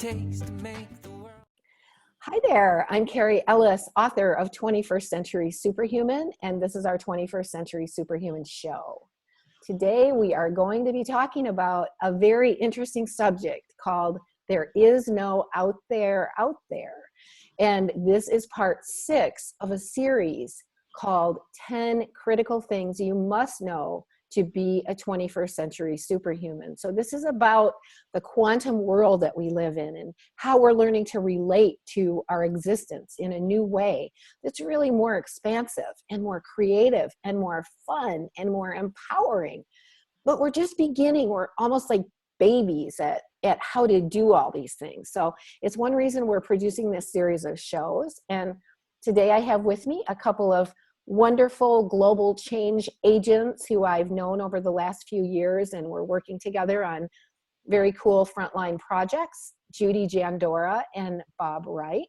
takes to make the world. Hi there, I'm Cary Ellis, author of 21st Century Superhuman, and this is our 21st Century Superhuman show. Today we are going to be talking about a very interesting subject called There Is No Out There, Out There. And this is part 6 of a series called 10 Critical Things You Must Know to Be a 21st Century Superhuman. So this is about the quantum world that we live in and how we're learning to relate to our existence in a new way that's really more expansive and more creative and more fun and more empowering. But we're just beginning. We're almost like babies at how to do all these things. So it's one reason we're producing this series of shows. And today I have with me a couple of wonderful global change agents who I've known over the last few years, and we're working together on very cool frontline projects, Judy Jandora and Bob Wright.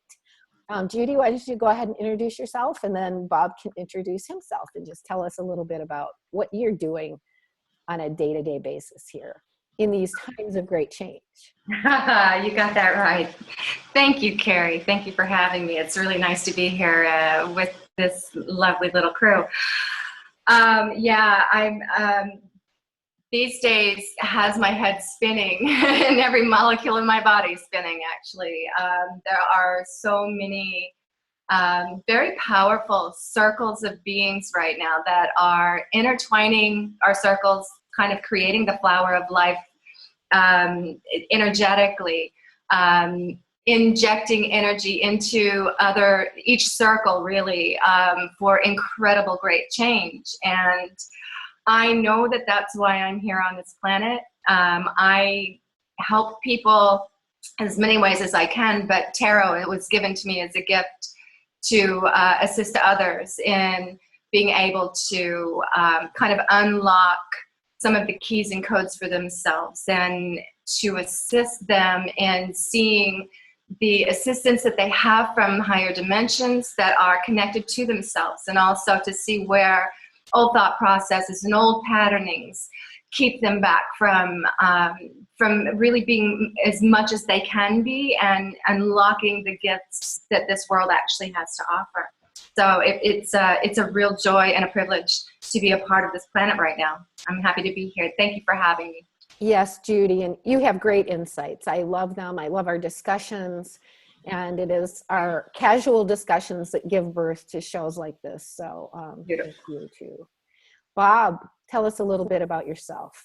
Judy, why don't you go ahead and introduce yourself, and then Bob can introduce himself and just tell us a little bit about what you're doing on a day-to-day basis here in these times of great change. You got that right. Thank you, Cary. Thank you for having me. It's really nice to be here with this lovely little crew. I'm these days has my head spinning and every molecule in my body spinning, actually. There are so many very powerful circles of beings right now that are intertwining our circles, kind of creating the flower of life energetically, injecting energy into each circle really for incredible great change. And I know that that's why I'm here on this planet. I help people in as many ways as I can, but tarot, it was given to me as a gift to assist others in being able to kind of unlock some of the keys and codes for themselves and to assist them in seeing the assistance that they have from higher dimensions that are connected to themselves, and also to see where old thought processes and old patternings keep them back from really being as much as they can be and unlocking the gifts that this world actually has to offer. So it's a real joy and a privilege to be a part of this planet right now. I'm happy to be here. Thank you for having me. Yes, Judy, and you have great insights. I love them. I love our discussions, and it is our casual discussions that give birth to shows like this. So thank you too. Bob, tell us a little bit about yourself.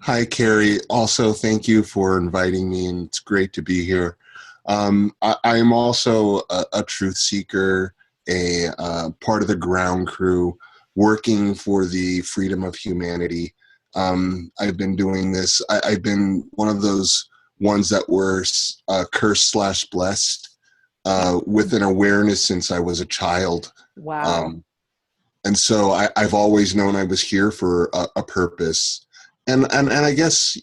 Hi, Cary. Also, thank you for inviting me, and it's great to be here. I am also a truth seeker, a part of the ground crew, working for the freedom of humanity. I've been doing this. I've been one of those ones that were cursed/blessed with an awareness since I was a child. Wow. And so I've always known I was here for a purpose. And I guess,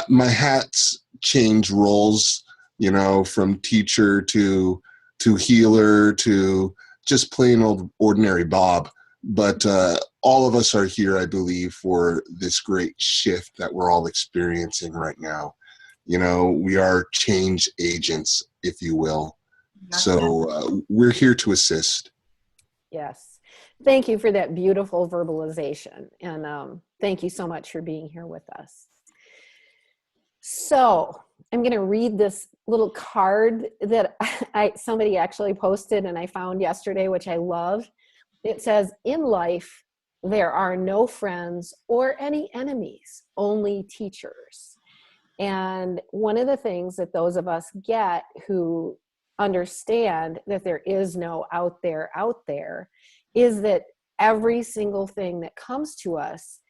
my hats change roles, from teacher to healer to just plain old ordinary Bob. But all of us are here, I believe, for this great shift that we're all experiencing right now. We are change agents, if you will. So we're here to assist. Yes. Thank you for that beautiful verbalization. And thank you so much for being here with us. So I'm going to read this little card that somebody actually posted and I found yesterday, which I love. It says, in life, there are no friends or any enemies, only teachers. And one of the things that those of us get who understand that there is no out there, is that every single thing that comes to us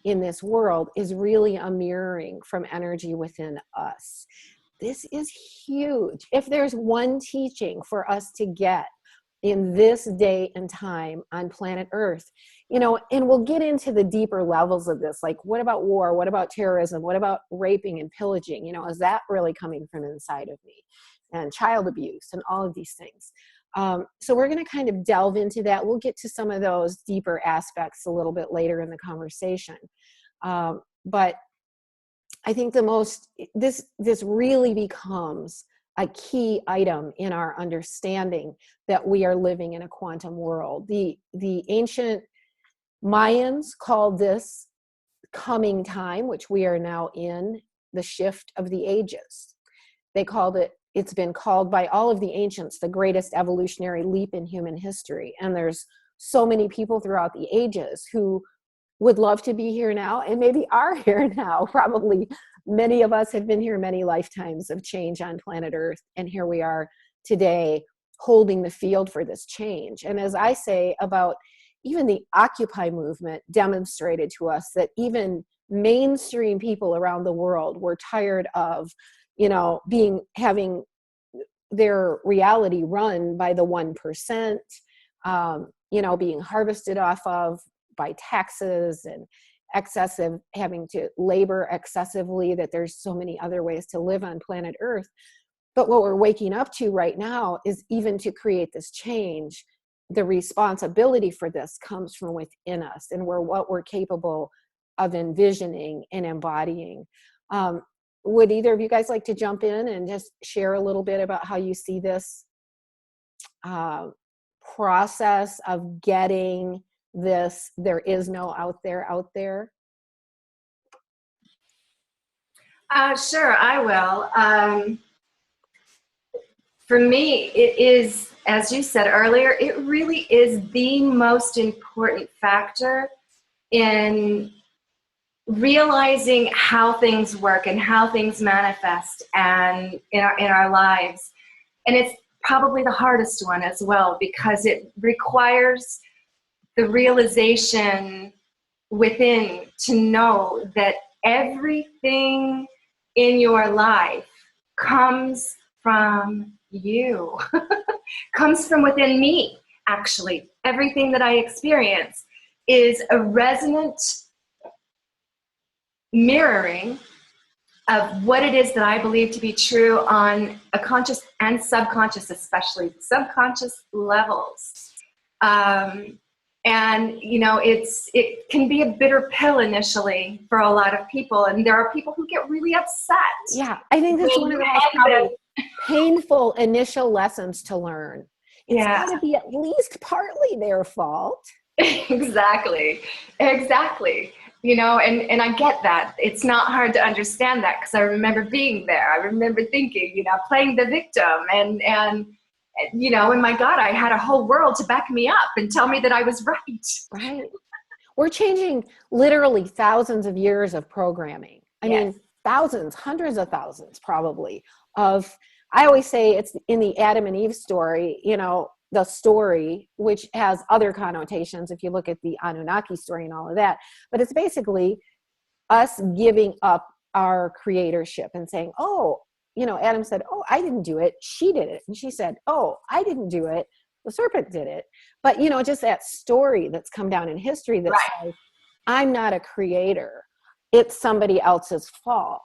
in this world is really a mirroring from energy within us. This is huge. If there's one teaching for us to get in this day and time on planet Earth, and we'll get into the deeper levels of this, like what about war? What about terrorism? What about raping and pillaging? Is that really coming from inside of me? And child abuse and all of these things. So we're going to kind of delve into that. We'll get to some of those deeper aspects a little bit later in the conversation. But I think this really becomes a key item in our understanding that we are living in a quantum world. The ancient Mayans called this coming time, which we are now in, the shift of the ages. They called it, it's been called by all of the ancients, the greatest evolutionary leap in human history. And there's so many people throughout the ages who would love to be here now and maybe are here now. Probably many of us have been here many lifetimes of change on planet Earth. And here we are today holding the field for this change. And as I say about even the Occupy movement demonstrated to us that even mainstream people around the world were tired of, having their reality run by the 1%, being harvested off of by taxes and having to labor excessively, that there's so many other ways to live on planet Earth. But what we're waking up to right now is, even to create this change, the responsibility for this comes from within us, and what we're capable of envisioning and embodying. Would either of you guys like to jump in and just share a little bit about how you see this process of getting this there is no out there? Sure, I will. For me, it is, as you said earlier, it really is the most important factor in realizing how things work and how things manifest and in our lives. And it's probably the hardest one as well, because it requires the realization within to know that everything in your life comes from you, comes from within me. Actually, everything that I experience is a resonant mirroring of what it is that I believe to be true on a conscious and subconscious, especially subconscious levels. And it can be a bitter pill initially for a lot of people, and there are people who get really upset. Yeah, I think that's one of the most probably painful initial lessons to learn. It's got to be at least partly their fault. Exactly. And I get that. It's not hard to understand that, because I remember being there. I remember thinking, playing the victim and my God, I had a whole world to back me up and tell me that I was right. Right. We're changing literally thousands of years of programming. I mean, thousands, hundreds of thousands probably of, I always say it's in the Adam and Eve story, the story, which has other connotations if you look at the Anunnaki story and all of that. But it's basically us giving up our creatorship and saying, Adam said, I didn't do it. She did it. And she said, I didn't do it. The serpent did it. But, just that story that's come down in history that says, I'm not a creator. It's somebody else's fault.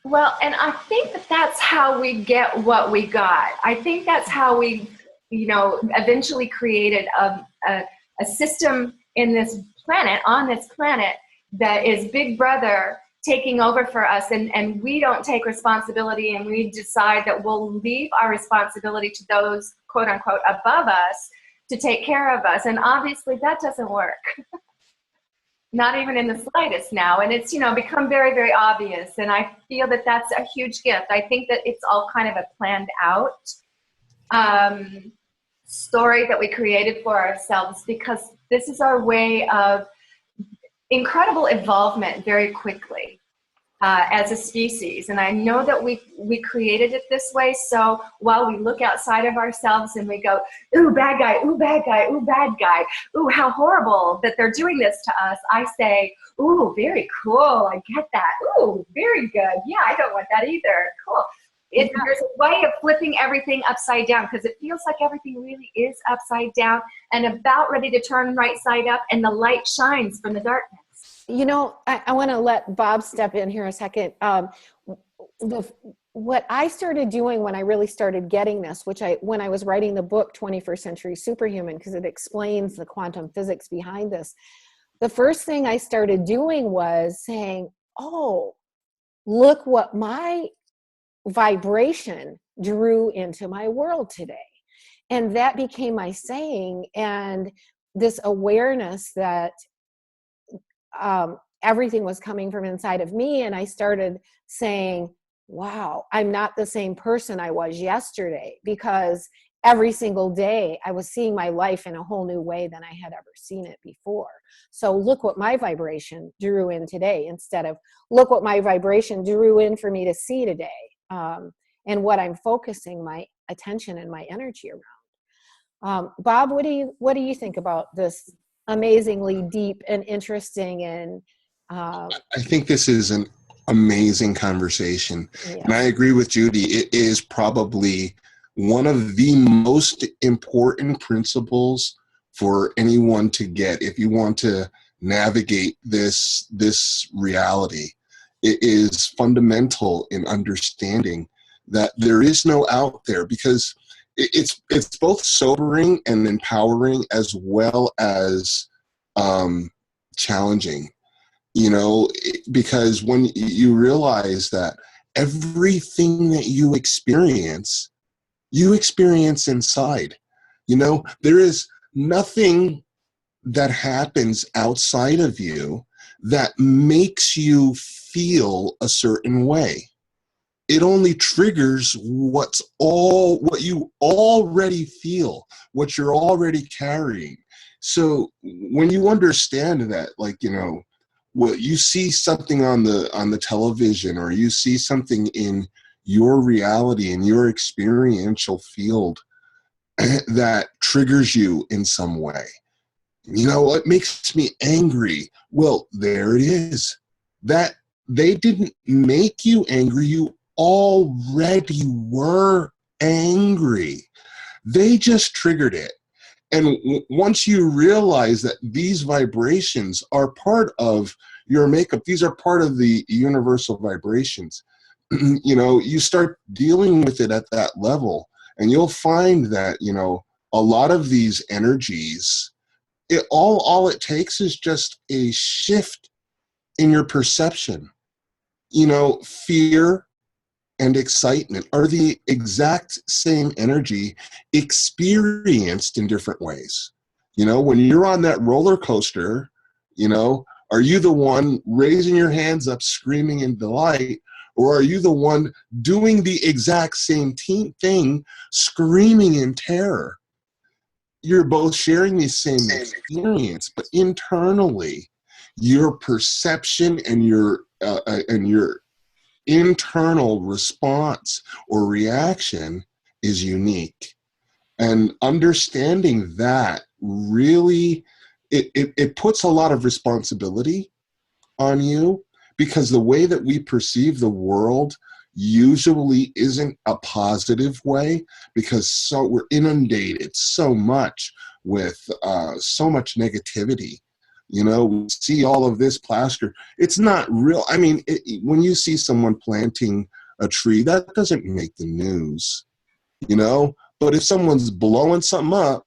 Well, and I think that's how we get what we got. I think that's how we, eventually created a system on this planet that is Big Brother taking over for us, and we don't take responsibility, and we decide that we'll leave our responsibility to those quote unquote above us to take care of us. And obviously that doesn't work. Not even in the slightest now. And it's, become very, very obvious. And I feel that that's a huge gift. I think that it's all kind of a planned out story that we created for ourselves, because this is our way of incredible evolvement very quickly as a species. And I know that we created it this way. So while we look outside of ourselves and we go, ooh, bad guy, ooh, bad guy, ooh, bad guy, ooh, how horrible that they're doing this to us, I say, ooh, very cool, I get that. Ooh, very good. Yeah, I don't want that either. Cool. There's a way of flipping everything upside down, because it feels like everything really is upside down and about ready to turn right side up, and the light shines from the darkness. I want to let Bob step in here a second. What I started doing when I really started getting this, when I was writing the book 21st Century Superhuman, because it explains the quantum physics behind this, the first thing I started doing was saying, look what my vibration drew into my world today. And that became my saying, and this awareness that everything was coming from inside of me. And I started saying, wow, I'm not the same person I was yesterday, because every single day I was seeing my life in a whole new way than I had ever seen it before. So look what my vibration drew in today, instead of look what my vibration drew in for me to see today, and what I'm focusing my attention and my energy around. Bob, what do you think about this amazingly deep and interesting and I think this is an amazing conversation. yeah. And I agree with Judy. It is probably one of the most important principles for anyone to get if you want to navigate this reality. It is fundamental in understanding that there is no out there, because it's both sobering and empowering as well as challenging. Because when you realize that everything that you experience inside. There is nothing that happens outside of you that makes you feel a certain way. It only triggers what you already feel, what you're already carrying. So when you understand that, well, you see something on the television, or you see something in your reality, in your experiential field that triggers you in some way. It makes me angry. Well, there it is. That they didn't make you angry. You already were angry. They just triggered it. And once you realize that these vibrations are part of your makeup, these are part of the universal vibrations, you start dealing with it at that level, and you'll find that, a lot of these energies, all it takes is just a shift in your perception. Fear and excitement are the exact same energy experienced in different ways. When you're on that roller coaster, are you the one raising your hands up, screaming in delight, or are you the one doing the exact same thing, screaming in terror? You're both sharing the same experience, but internally, your perception and your internal response or reaction is unique. And understanding that really, it puts a lot of responsibility on you, because the way that we perceive the world usually isn't a positive way, because we're inundated so much with so much negativity. We see all of this plaster. It's not real. I mean, when you see someone planting a tree, that doesn't make the news, But if someone's blowing something up,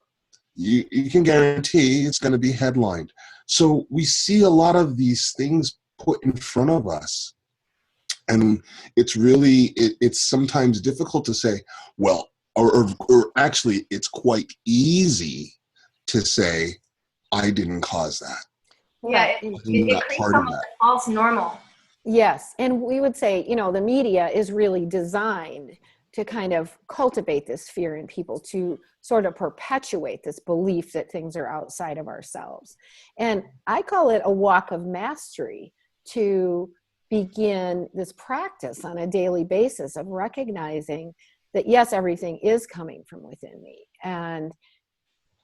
you can guarantee it's going to be headlined. So we see a lot of these things put in front of us. And it's really, it's sometimes difficult to say, well, or actually it's quite easy to say, I didn't cause that. Yeah, it creates almost a false normal. Yes, and we would say, the media is really designed to kind of cultivate this fear in people, to sort of perpetuate this belief that things are outside of ourselves. And I call it a walk of mastery, to begin this practice on a daily basis of recognizing that, yes, everything is coming from within me. And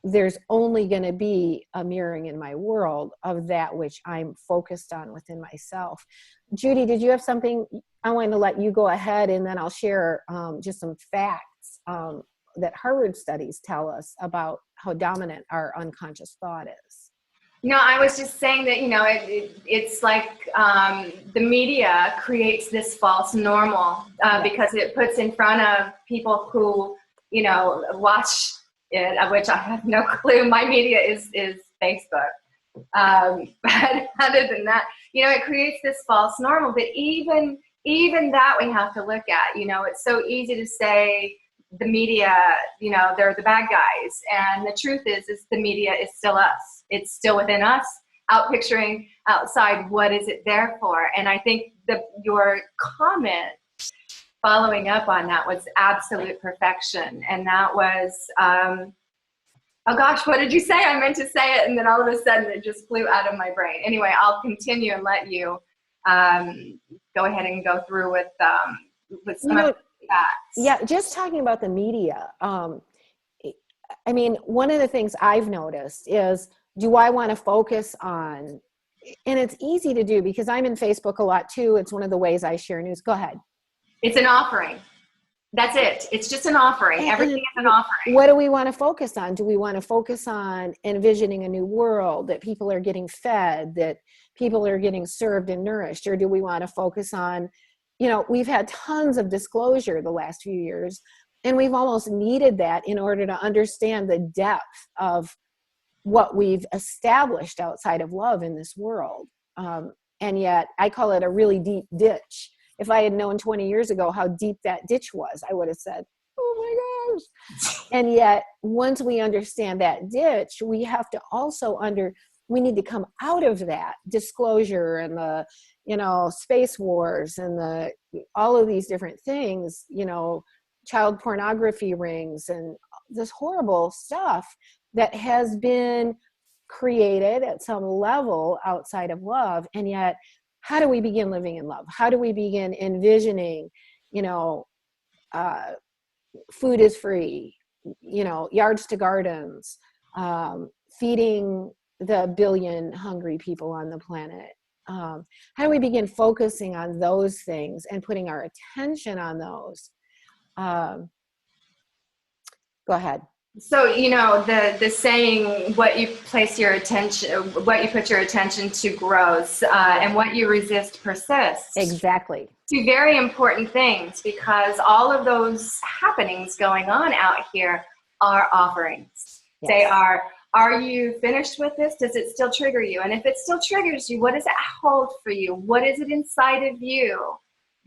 there's only going to be a mirroring in my world of that which I'm focused on within myself. Judy, did you have something? I want to let you go ahead, and then I'll share just some facts that Harvard studies tell us about how dominant our unconscious thought is. I was just saying that, it's like the media creates this false normal because it puts in front of people who, watch it, which I have no clue. My media is Facebook. But other than that, it creates this false normal. But even even that we have to look at. You know, it's so easy to say the media, you know, they're the bad guys. And the truth is the media is still us. It's still within us, out picturing outside. What is it there for? And I think your comment following up on that was absolute perfection. And that was, oh gosh, what did you say? I meant to say it, and then all of a sudden it just flew out of my brain. Anyway, I'll continue and let you go ahead and go through with some of the facts. Yeah, just talking about the media. I mean, one of the things I've noticed is, do I want to focus on, and it's easy to do because I'm in Facebook a lot too. It's one of the ways I share news. Go ahead. It's an offering. That's it. It's just an offering. Everything is an offering. What do we want to focus on? Do we want to focus on envisioning a new world, that people are getting fed, that people are getting served and nourished? Or do we want to focus on, you know, we've had tons of disclosure the last few years, and we've almost needed that in order to understand the depth of what we've established outside of love in this world. And yet I call it a really deep ditch. If I had known 20 years ago how deep that ditch was, I would have said, oh my gosh. And yet, once we understand that ditch, we have to also we need to come out of that disclosure and the, you know, space wars and all of these different things, you know, child pornography rings and this horrible stuff that has been created at some level outside of love. And yet, how do we begin living in love? How do we begin envisioning, you know, food is free, you know, yards to gardens, feeding the billion hungry people on the planet? How do we begin focusing on those things and putting our attention on those? Go ahead. So, you know, the saying, what you put your attention to grows, and what you resist persists. Exactly. Two very important things, because all of those happenings going on out here are offerings. Yes. They are you finished with this? Does it still trigger you? And if it still triggers you, what does it hold for you? What is it inside of you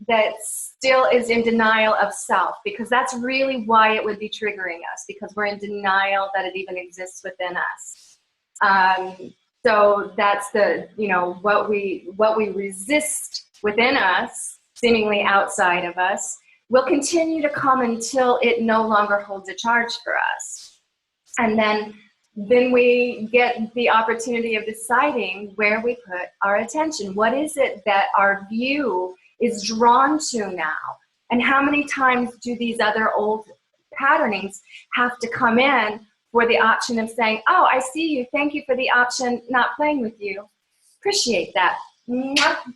that still is in denial of self? Because that's really why it would be triggering us, because we're in denial that it even exists within us. So that's what we resist within us, seemingly outside of us, will continue to come until it no longer holds a charge for us. And then we get the opportunity of deciding where we put our attention. What is it that our view is drawn to now? And how many times do these other old patternings have to come in for the option of saying, oh, I see you, thank you for the option, not playing with you. Appreciate that.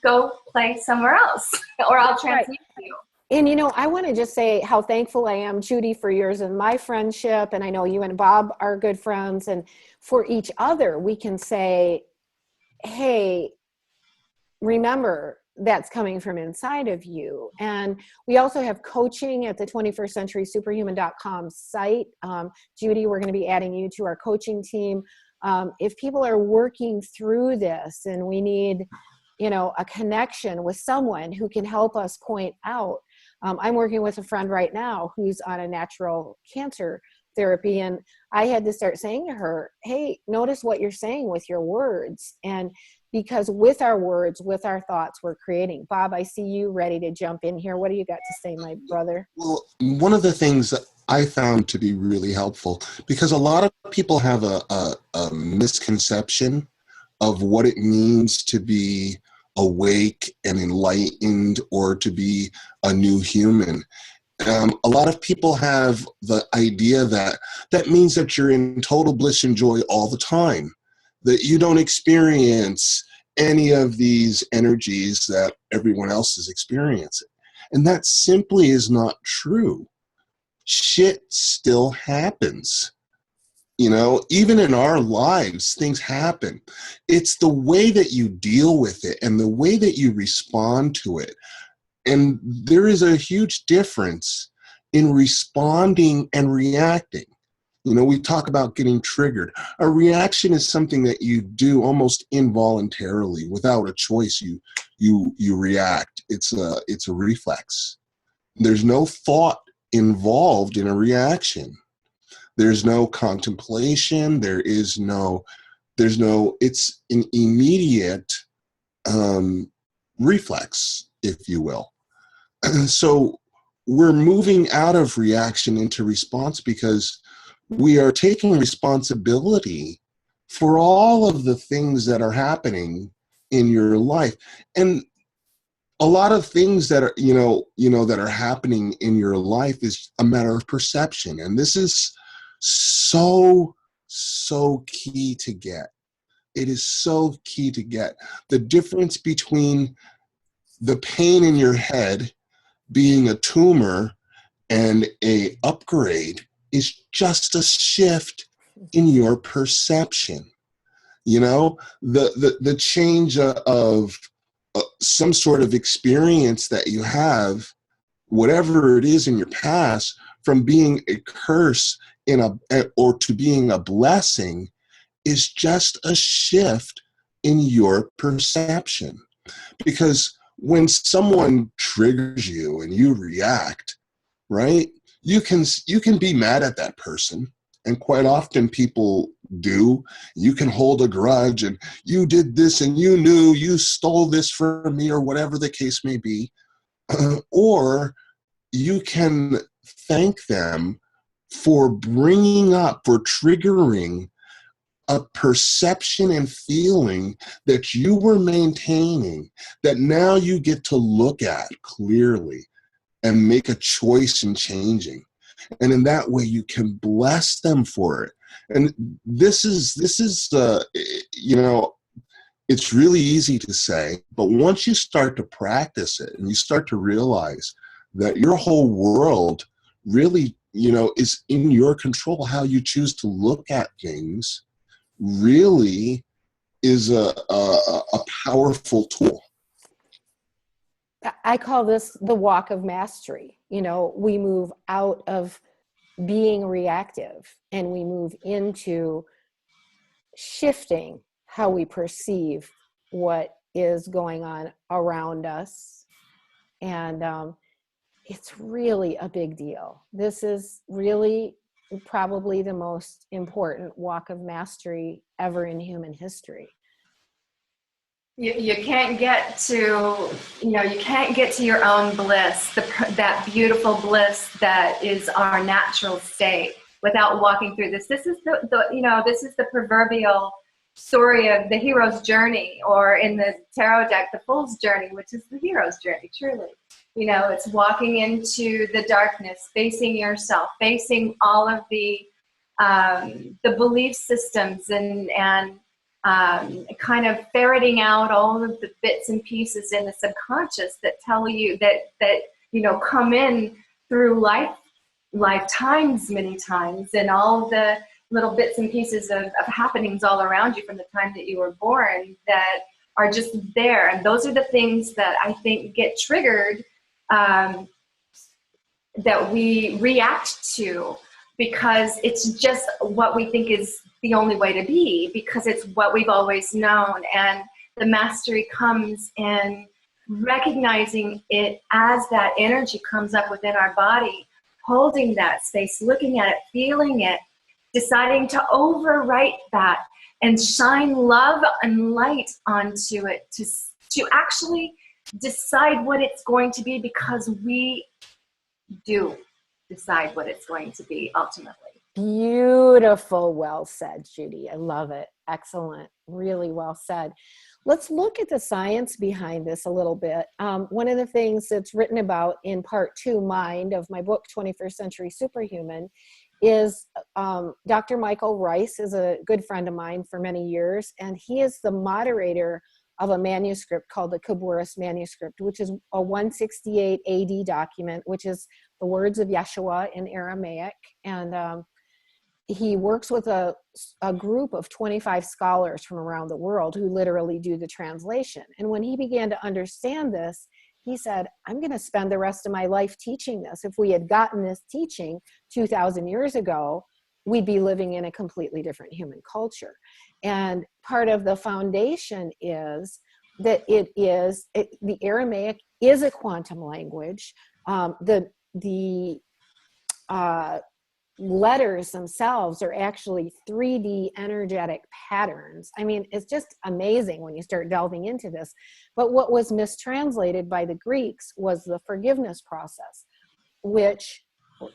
Go play somewhere else, or I'll transmute you. And, you know, I want to just say how thankful I am, Judy, for yours and my friendship. And I know you and Bob are good friends. And for each other, we can say, hey, remember, that's coming from inside of you. And we also have coaching at the 21stcenturysuperhuman.com site. Judy, we're going to be adding you to our coaching team. If people are working through this and we need, you know, a connection with someone who can help us point out. I'm working with a friend right now who's on a natural cancer therapy. And I had to start saying to her, hey, notice what you're saying with your words. And because with our words, with our thoughts, we're creating. Bob, I see you ready to jump in here. What do you got to say, my brother? Well, one of the things that I found to be really helpful, because a lot of people have a misconception of what it means to be awake and enlightened, or to be a new human. A lot of people have the idea that that means that you're in total bliss and joy all the time, that you don't experience any of these energies that everyone else is experiencing. And that simply is not true. Shit still happens. You know, even in our lives, things happen. It's the way that you deal with it and the way that you respond to it. And there is a huge difference in responding and reacting. You know, we talk about getting triggered. A reaction is something that you do almost involuntarily, without a choice. You react. It's a reflex. There's no thought involved in a reaction. There's no contemplation. It's an immediate reflex, if you will. So we're moving out of reaction into response because we are taking responsibility for all of the things that are happening in your life. And a lot of things that are, that are happening in your life is a matter of perception. And this is so key to get. It is so key to get. The difference between the pain in your head being a tumor and a upgrade is just a shift in your perception. You know, the change of some sort of experience that you have, whatever it is in your past, from being a curse or to being a blessing, is just a shift in your perception. Because when someone triggers you and you react, right, you can be mad at that person, and quite often people do. You can hold a grudge, and you did this, and you knew you stole this from me, or whatever the case may be. Or you can thank them for triggering a perception and feeling that you were maintaining, that now you get to look at clearly and make a choice in changing. And in that way, you can bless them for it. And this is it's really easy to say, but once you start to practice it and you start to realize that your whole world really, is in your control, how you choose to look at things really is a powerful tool. I call this the walk of mastery. We move out of being reactive and we move into shifting how we perceive what is going on around us. And it's really a big deal. This is really probably the most important walk of mastery ever in human history. You can't get to, you can't get to your own bliss, that beautiful bliss that is our natural state, without walking through this. This is this is the proverbial story of the hero's journey, or in the tarot deck, the fool's journey, which is the hero's journey, truly. It's walking into the darkness, facing yourself, facing all of the belief systems and kind of ferreting out all of the bits and pieces in the subconscious that tell you that come in through lifetimes many times, and all the little bits and pieces of happenings all around you from the time that you were born that are just there. And those are the things that I think get triggered, that we react to, because it's just what we think is the only way to be, because it's what we've always known. And the mastery comes in recognizing it as that energy comes up within our body, holding that space, looking at it, feeling it, deciding to overwrite that and shine love and light onto it, to actually decide what it's going to be, because we do decide what it's going to be ultimately. Beautiful. Well said, Judy. I love it. Excellent. Really well said. Let's look at the science behind this a little bit. One of the things that's written about in part 2, Mind, of my book, 21st Century Superhuman, is Dr. Michael Rice is a good friend of mine for many years, and he is the moderator of a manuscript called the Khabouris Manuscript, which is a 168 AD document, which is the words of Yeshua in Aramaic. And he works with a group of 25 scholars from around the world who literally do the translation. And when he began to understand this, he said, I'm going to spend the rest of my life teaching this. If we had gotten this teaching 2,000 years ago, we'd be living in a completely different human culture. And part of the foundation is that the Aramaic is a quantum language. The letters themselves are actually 3D energetic patterns. I mean, it's just amazing when you start delving into this. But what was mistranslated by the Greeks was the forgiveness process, which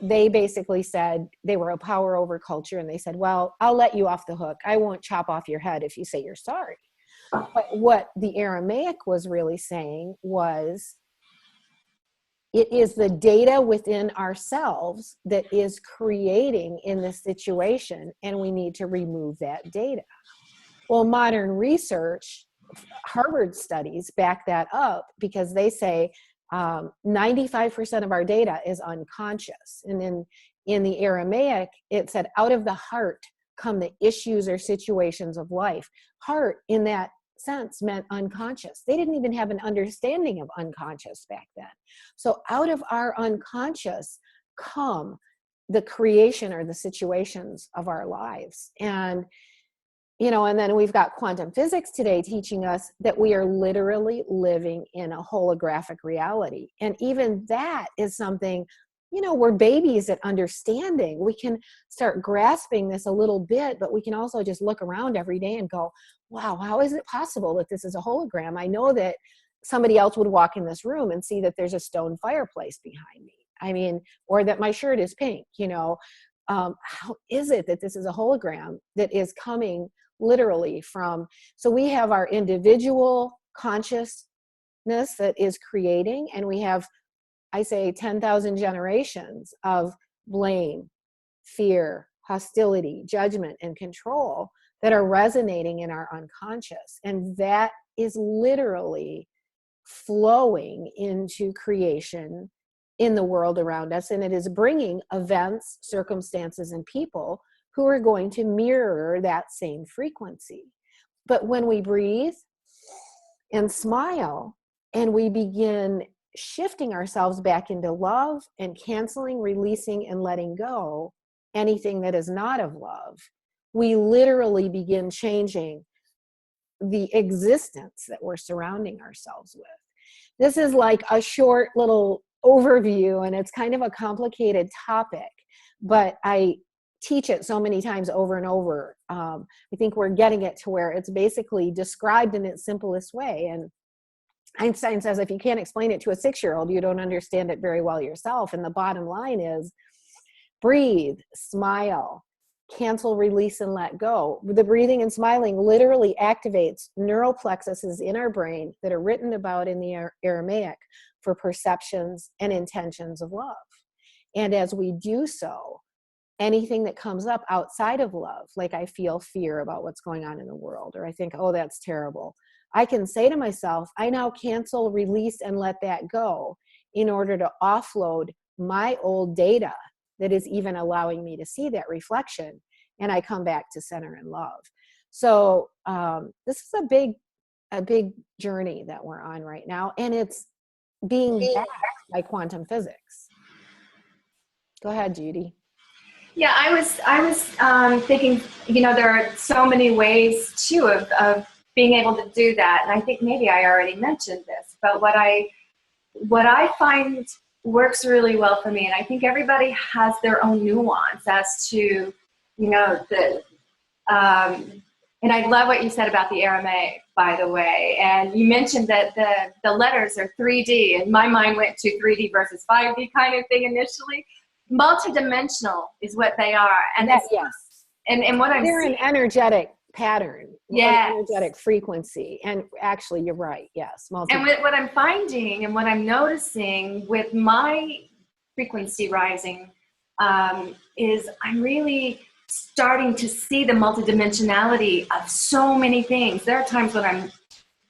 they basically said they were a power over culture, and they said, well, I'll let you off the hook. I won't chop off your head if you say you're sorry. But what the Aramaic was really saying was, it is the data within ourselves that is creating in this situation, and we need to remove that data. Well, modern research, Harvard studies back that up, because they say 95% of our data is unconscious. And in the Aramaic, it said, out of the heart come the issues or situations of life. Heart, in that sense, meant unconscious. They didn't even have an understanding of unconscious back then. So out of our unconscious come the creation or the situations of our lives. And and then we've got quantum physics today teaching us that we are literally living in a holographic reality. And even that is something, we're babies at understanding. We can start grasping this a little bit, but we can also just look around every day and go, wow, how is it possible that this is a hologram? I know that somebody else would walk in this room and see that there's a stone fireplace behind me. I mean, or that my shirt is pink, how is it that this is a hologram that is coming literally from, so we have our individual consciousness that is creating, and we have, I say, 10,000 generations of blame, fear, hostility, judgment, and control that are resonating in our unconscious. And that is literally flowing into creation in the world around us. And it is bringing events, circumstances, and people who are going to mirror that same frequency. But when we breathe and smile, and we begin shifting ourselves back into love and canceling, releasing, and letting go anything that is not of love, we literally begin changing the existence that we're surrounding ourselves with. This is like a short little overview, and it's kind of a complicated topic, but I teach it so many times over and over. I think we're getting it to where it's basically described in its simplest way. And Einstein says, if you can't explain it to a 6-year-old, you don't understand it very well yourself. And the bottom line is, breathe, smile, cancel, release, and let go. The breathing and smiling literally activates neural plexuses in our brain that are written about in the Aramaic for perceptions and intentions of love. And as we do so, anything that comes up outside of love, like I feel fear about what's going on in the world, or I think, oh, that's terrible, I can say to myself, I now cancel, release, and let that go in order to offload my old data that is even allowing me to see that reflection, and I come back to center and love. So this is a big journey that we're on right now, and it's being backed by quantum physics. Go ahead, Judy. Yeah, I was thinking, there are so many ways too of being able to do that, and I think maybe I already mentioned this, but what I find works really well for me, and I think everybody has their own nuance as to, the and I love what you said about the Aramaic, by the way, and you mentioned that the letters are 3D, and my mind went to 3D versus 5D kind of thing initially. Multidimensional is what they are, and yes, and what I'm they're seeing, an energetic pattern, yes, an energetic frequency, and actually, you're right, yes. And what I'm finding and what I'm noticing with my frequency rising is I'm really starting to see the multidimensionality of so many things. There are times when I'm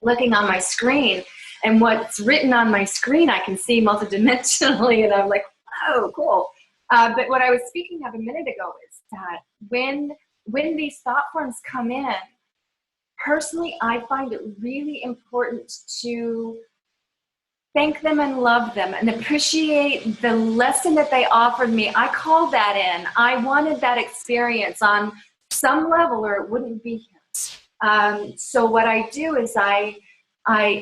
looking on my screen, and what's written on my screen I can see multidimensionally, and I'm like, oh, cool. But what I was speaking of a minute ago is that when these thought forms come in, personally, I find it really important to thank them and love them and appreciate the lesson that they offered me. I called that in. I wanted that experience on some level or it wouldn't be here. So what I do is I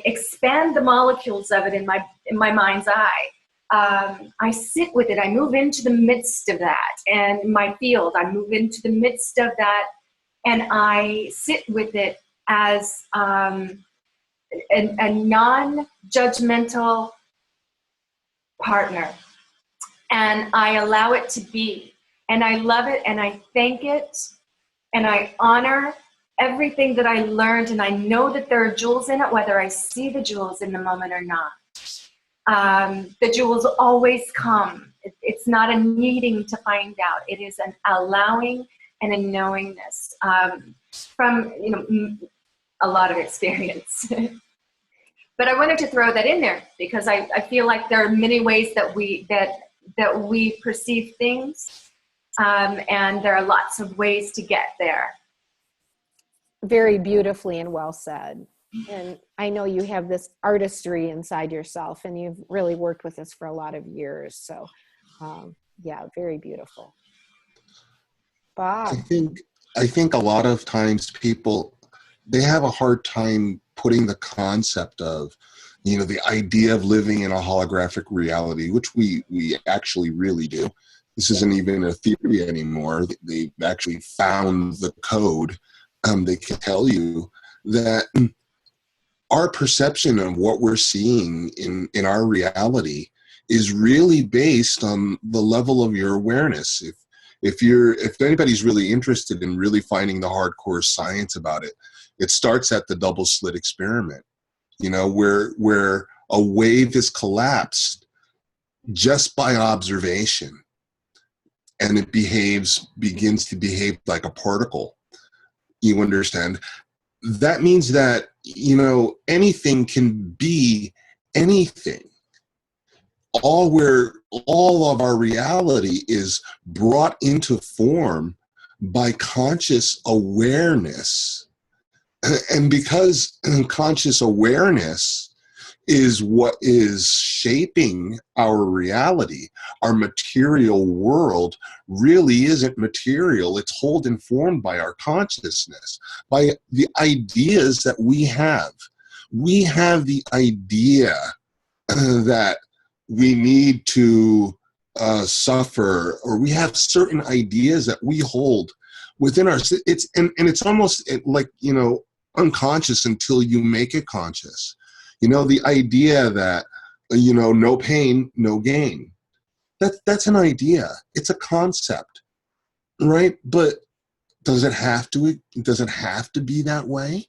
expand the molecules of it in my mind's eye. I sit with it. I move into the midst of that. And my field, I move into the midst of that and I sit with it as a non-judgmental partner. And I allow it to be. And I love it and I thank it and I honor everything that I learned, and I know that there are jewels in it, whether I see the jewels in the moment or not. The jewels always come. It's not a needing to find out. It is an allowing and a knowingness from a lot of experience. But I wanted to throw that in there because I feel like there are many ways that we perceive things, and there are lots of ways to get there. Very beautifully and well said. And I know you have this artistry inside yourself and you've really worked with this for a lot of years. So yeah, very beautiful. Bob. I think a lot of times people, they have a hard time putting the concept of, the idea of living in a holographic reality, which we actually really do. This isn't even a theory anymore. They've actually found the code. They can tell you that our perception of what we're seeing in our reality is really based on the level of your awareness. If anybody's really interested in really finding the hardcore science about it, it starts at the double slit experiment, where a wave is collapsed just by observation, and it begins to behave like a particle. You understand? That means that, anything can be anything. All of our reality is brought into form by conscious awareness. And because conscious awareness is what is shaping our reality, our material world really isn't material. It's wholly informed by our consciousness, by the ideas that we have. We have the idea that we need to suffer, or we have certain ideas that we hold within our. It's almost like unconscious until you make it conscious. The idea that, no pain, no gain. That's an idea. It's a concept, right? But does it have to be that way?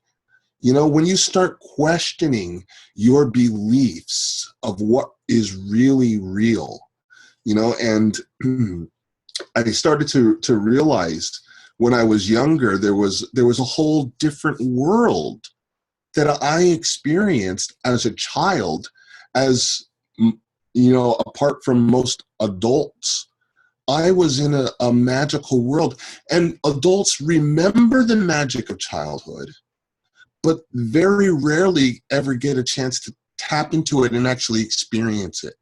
When you start questioning your beliefs of what is really real, and I started to realize when I was younger, there was a whole different world that I experienced as a child, as apart from most adults. I was in a magical world, and adults remember the magic of childhood, but very rarely ever get a chance to tap into it and actually experience it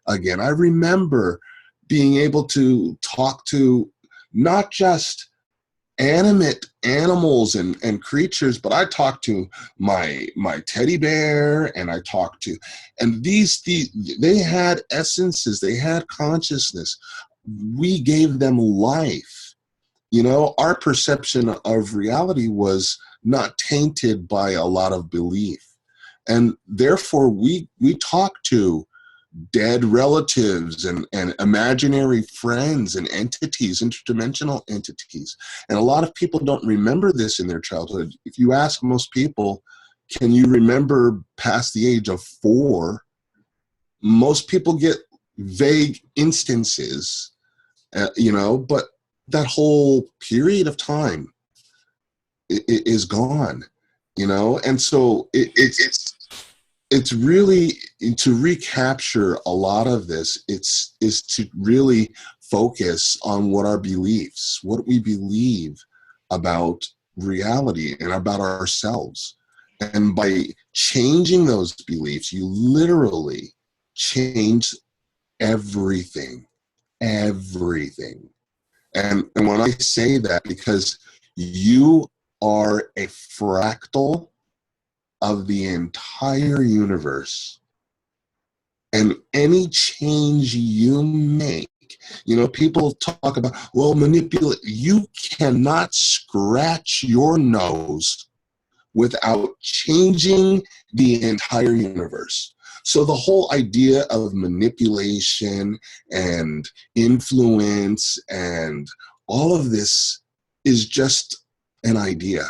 again. I remember being able to talk to not just animate animals and creatures, but I talked to my teddy bear, and and they had essences, they had consciousness. We gave them life. Our perception of reality was not tainted by a lot of belief, and therefore we talk to dead relatives and imaginary friends and entities, interdimensional entities. And a lot of people don't remember this in their childhood. If you ask most people, can you remember past the age of 4? Most people get vague instances, but that whole period of time is gone, and so it's really, to recapture a lot of this, is to really focus on what we believe about reality and about ourselves. And by changing those beliefs, you literally change everything, everything. And when I say that, because you are a fractal of the entire universe, and any change you make, you know, people talk about, well, manipulate. You cannot scratch your nose without changing the entire universe. So the whole idea of manipulation and influence and all of this is just an idea.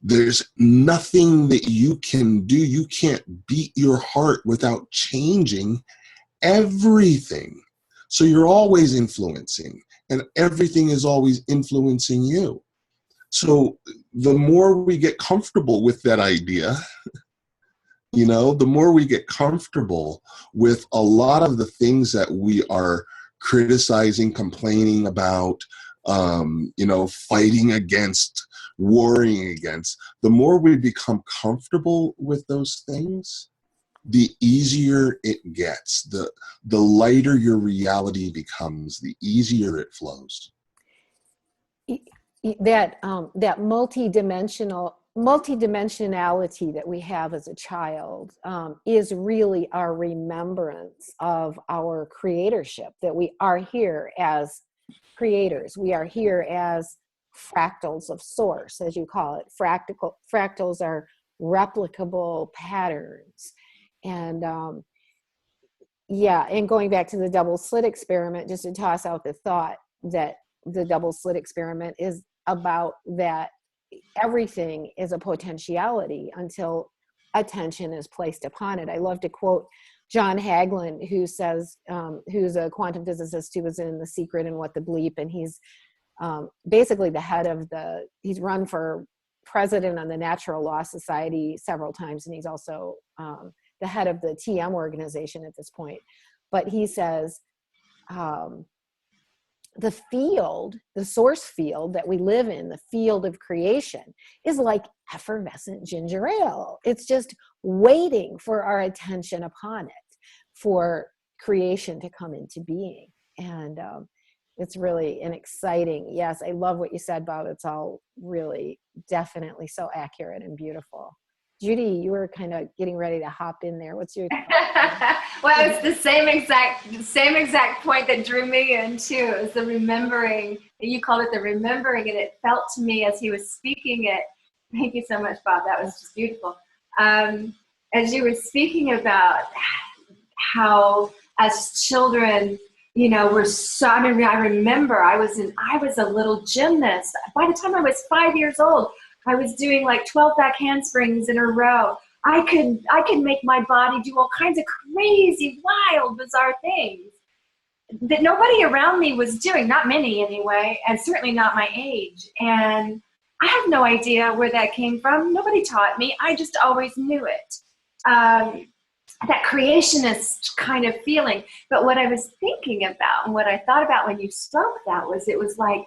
There's nothing that you can do. You can't beat your heart without changing everything. So you're always influencing, and everything is always influencing you. So the more we get comfortable with that idea, you know, the more we get comfortable with a lot of the things that we are criticizing, complaining about, you know, fighting against, warring against, the more we become comfortable with those things, the easier it gets. The lighter your reality becomes, the easier it flows. That multidimensionality that we have as a child is really our remembrance of our creatorship, that we are here as creators. We are here as fractals of source, as you call it. Fractals are replicable patterns. And yeah, and going back to the double slit experiment, just to toss out the thought that the double slit experiment is about that everything is a potentiality until attention is placed upon it. I love to quote John Hagelin, who says, who's a quantum physicist who was in The Secret and What the Bleep, and he's basically the head of he's run for president on the Natural Law Society several times, and he's also the head of the TM organization at this point. But he says, the field, the source field that we live in, the field of creation, is like effervescent ginger ale. It's just waiting for our attention upon it, for creation to come into being. And it's really an exciting, yes, I love what you said, Bob. It's all really definitely so accurate and beautiful. Judy, you were kind of getting ready to hop in there. What's your Well, it's the same exact point that drew me in too, is the remembering. You called it the remembering, and it felt to me as he was speaking it. Thank you so much, Bob. That was just beautiful. As you were speaking about how as children, you know, we're so, I remember I was a little gymnast. By the time I was 5 years old, I was doing like 12 back handsprings in a row. I could make my body do all kinds of crazy, wild, bizarre things that nobody around me was doing, not many anyway, and certainly not my age. And I have no idea where that came from. Nobody taught me. I just always knew it. That creationist kind of feeling. But what I was thinking about and what I thought about when you spoke that was, it was like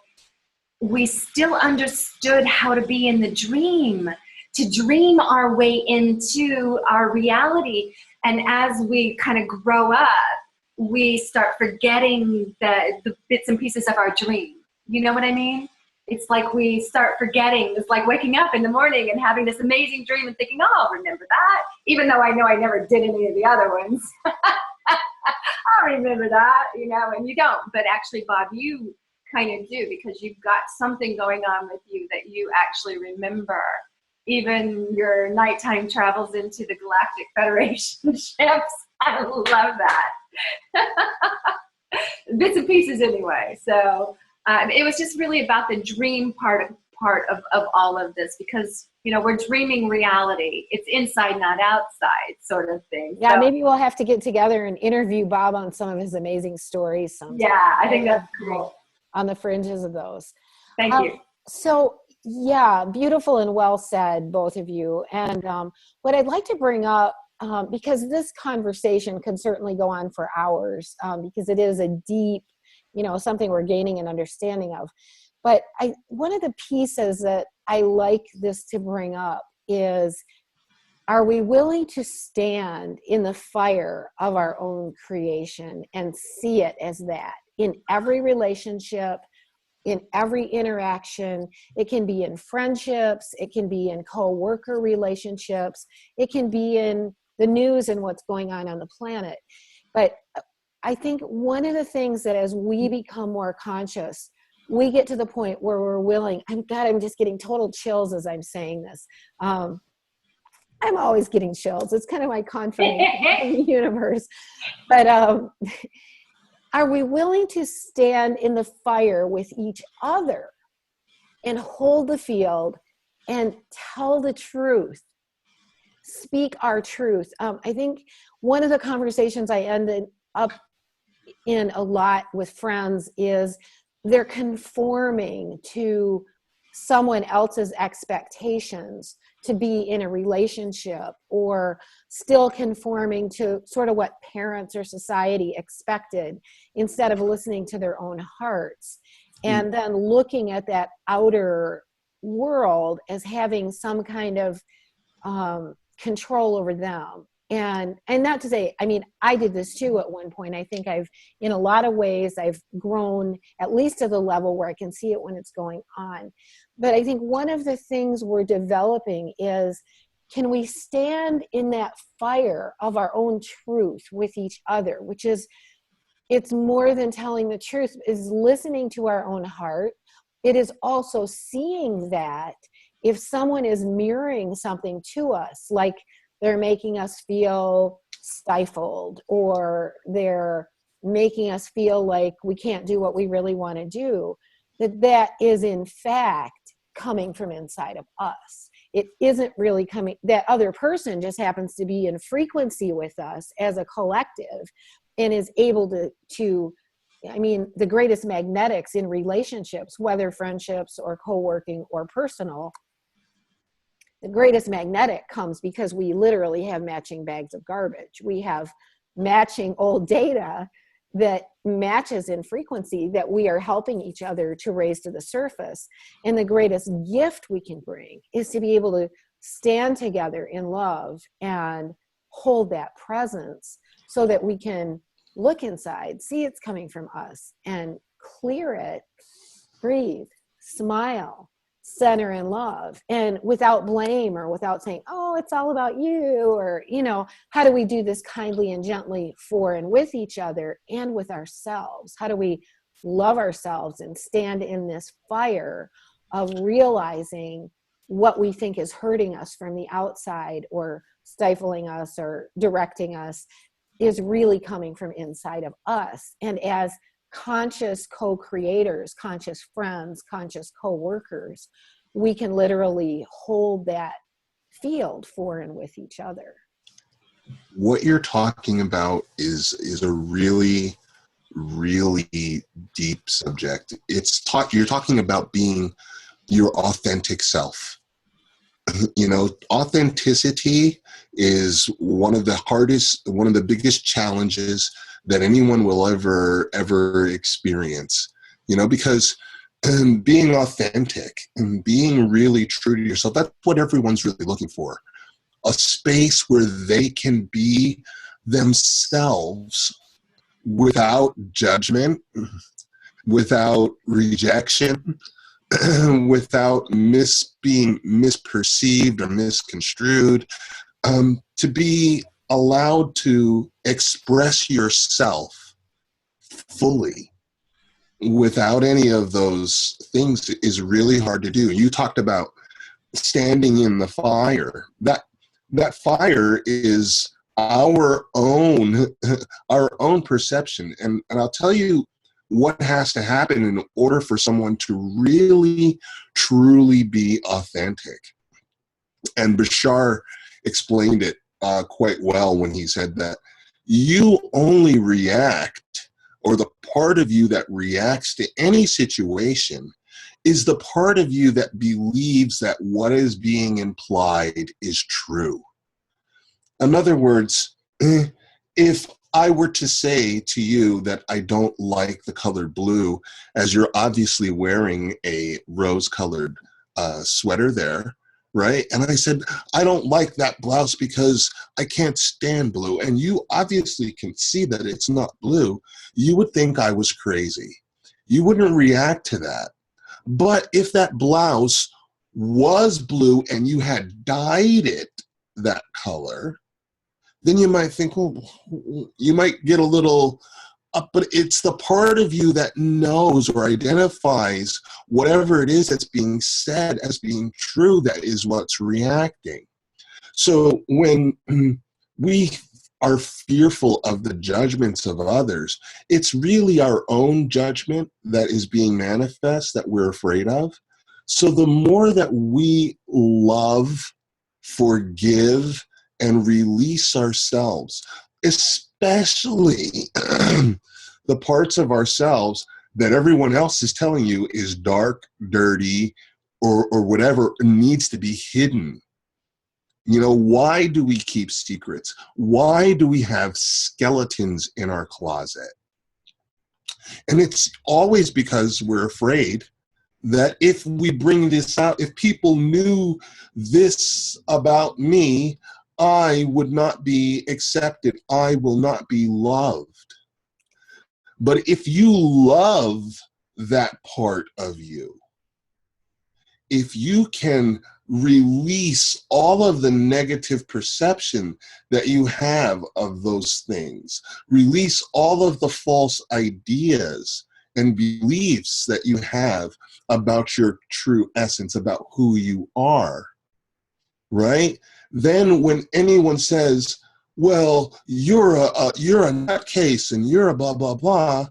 we still understood how to be in the dream, to dream our way into our reality. And as we kind of grow up, we start forgetting the bits and pieces of our dream. You know what I mean? It's like we start forgetting. It's like waking up in the morning and having this amazing dream and thinking, oh, I'll remember that, even though I know I never did any of the other ones. I'll remember that, you know, and you don't. But actually, Bob, you kind of do, because you've got something going on with you that you actually remember. Even your nighttime travels into the Galactic Federation ships. I love that. Bits and pieces anyway. So it was just really about the dream part of all of this, because, you know, we're dreaming reality. It's inside, not outside sort of thing. Yeah, so, maybe we'll have to get together and interview Bob on some of his amazing stories sometime. Yeah, I think that's cool. On the fringes of those. Thank you. So, yeah, beautiful and well said, both of you. And what I'd like to bring up, because this conversation could certainly go on for hours, because it is a deep, you know, something we're gaining an understanding of. But one of the pieces that I like this to bring up is are we willing to stand in the fire of our own creation and see it as that in every relationship, in every interaction? It can be in friendships, it can be in co-worker relationships, it can be in the news and what's going on the planet. But I think one of the things that as we become more conscious, we get to the point where we're willing, I'm just getting total chills as I'm saying this. I'm always getting chills. It's kind of my confirmation from the universe. But are we willing to stand in the fire with each other and hold the field and tell the truth, speak our truth? I think one of the conversations I ended up in a lot with friends is they're conforming to someone else's expectations to be in a relationship, or still conforming to sort of what parents or society expected instead of listening to their own hearts, and then looking at that outer world as having some kind of control over them. And not to say, I mean, I did this too at one point. I think in a lot of ways, I've grown at least to the level where I can see it when it's going on. But I think one of the things we're developing is, can we stand in that fire of our own truth with each other, which is, it's more than telling the truth, is listening to our own heart. It is also seeing that if someone is mirroring something to us, like they're making us feel stifled, or they're making us feel like we can't do what we really want to do, that is in fact coming from inside of us. It isn't really coming, that other person just happens to be in frequency with us as a collective and is able to I mean, the greatest magnetics in relationships, whether friendships or co-working or personal, the greatest magnetic comes because we literally have matching bags of garbage. We have matching old data that matches in frequency, that we are helping each other to raise to the surface. And the greatest gift we can bring is to be able to stand together in love and hold that presence, so that we can look inside, see it's coming from us, and clear it, breathe, smile, center in love, and without blame, or without saying, oh, it's all about you, or, how do we do this kindly and gently for and with each other and with ourselves? How do we love ourselves and stand in this fire of realizing what we think is hurting us from the outside, or stifling us, or directing us, is really coming from inside of us. And as conscious co-creators, conscious friends, conscious co-workers, we can literally hold that field for and with each other. What you're talking about is a really, really deep subject. You're talking about being your authentic self. Authenticity is one of the biggest challenges that anyone will ever experience, because being authentic and being really true to yourself, that's what everyone's really looking for. A space where they can be themselves without judgment, without rejection, without being misperceived or misconstrued, to be allowed to express yourself fully without any of those things is really hard to do. You talked about standing in the fire. That fire is our own perception. And I'll tell you what has to happen in order for someone to really, truly be authentic. And Bashar explained it quite well when he said that you only react, or the part of you that reacts to any situation is the part of you that believes that what is being implied is true. In other words, if I were to say to you that I don't like the color blue, as you're obviously wearing a rose-colored sweater there, right? And I said, I don't like that blouse because I can't stand blue. And you obviously can see that it's not blue. You would think I was crazy. You wouldn't react to that. But if that blouse was blue and you had dyed it that color, then you might think, well, you might get a little up, but it's the part of you that knows or identifies whatever it is that's being said as being true that is what's reacting. So when we are fearful of the judgments of others, it's really our own judgment that is being manifest that we're afraid of. So the more that we love, forgive, and release ourselves, especially the parts of ourselves that everyone else is telling you is dark, dirty, or whatever needs to be hidden. You know, why do we keep secrets? Why do we have skeletons in our closet? And it's always because we're afraid that if we bring this out, if people knew this about me, I would not be accepted. I will not be loved. But if you love that part of you, if you can release all of the negative perception that you have of those things, release all of the false ideas and beliefs that you have about your true essence, about who you are, right? Then when anyone says, well, you're a nutcase and you're a blah, blah, blah,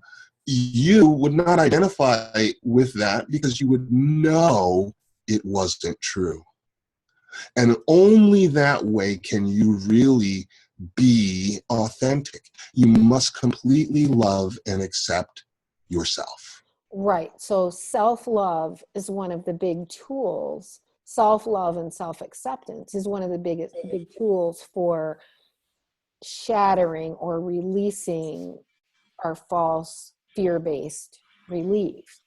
you would not identify with that because you would know it wasn't true. And only that way can you really be authentic. You must completely love and accept yourself. Right. So self-love is one of the big tools. Self-love and self-acceptance is one of the big tools for shattering or releasing our false fear-based beliefs,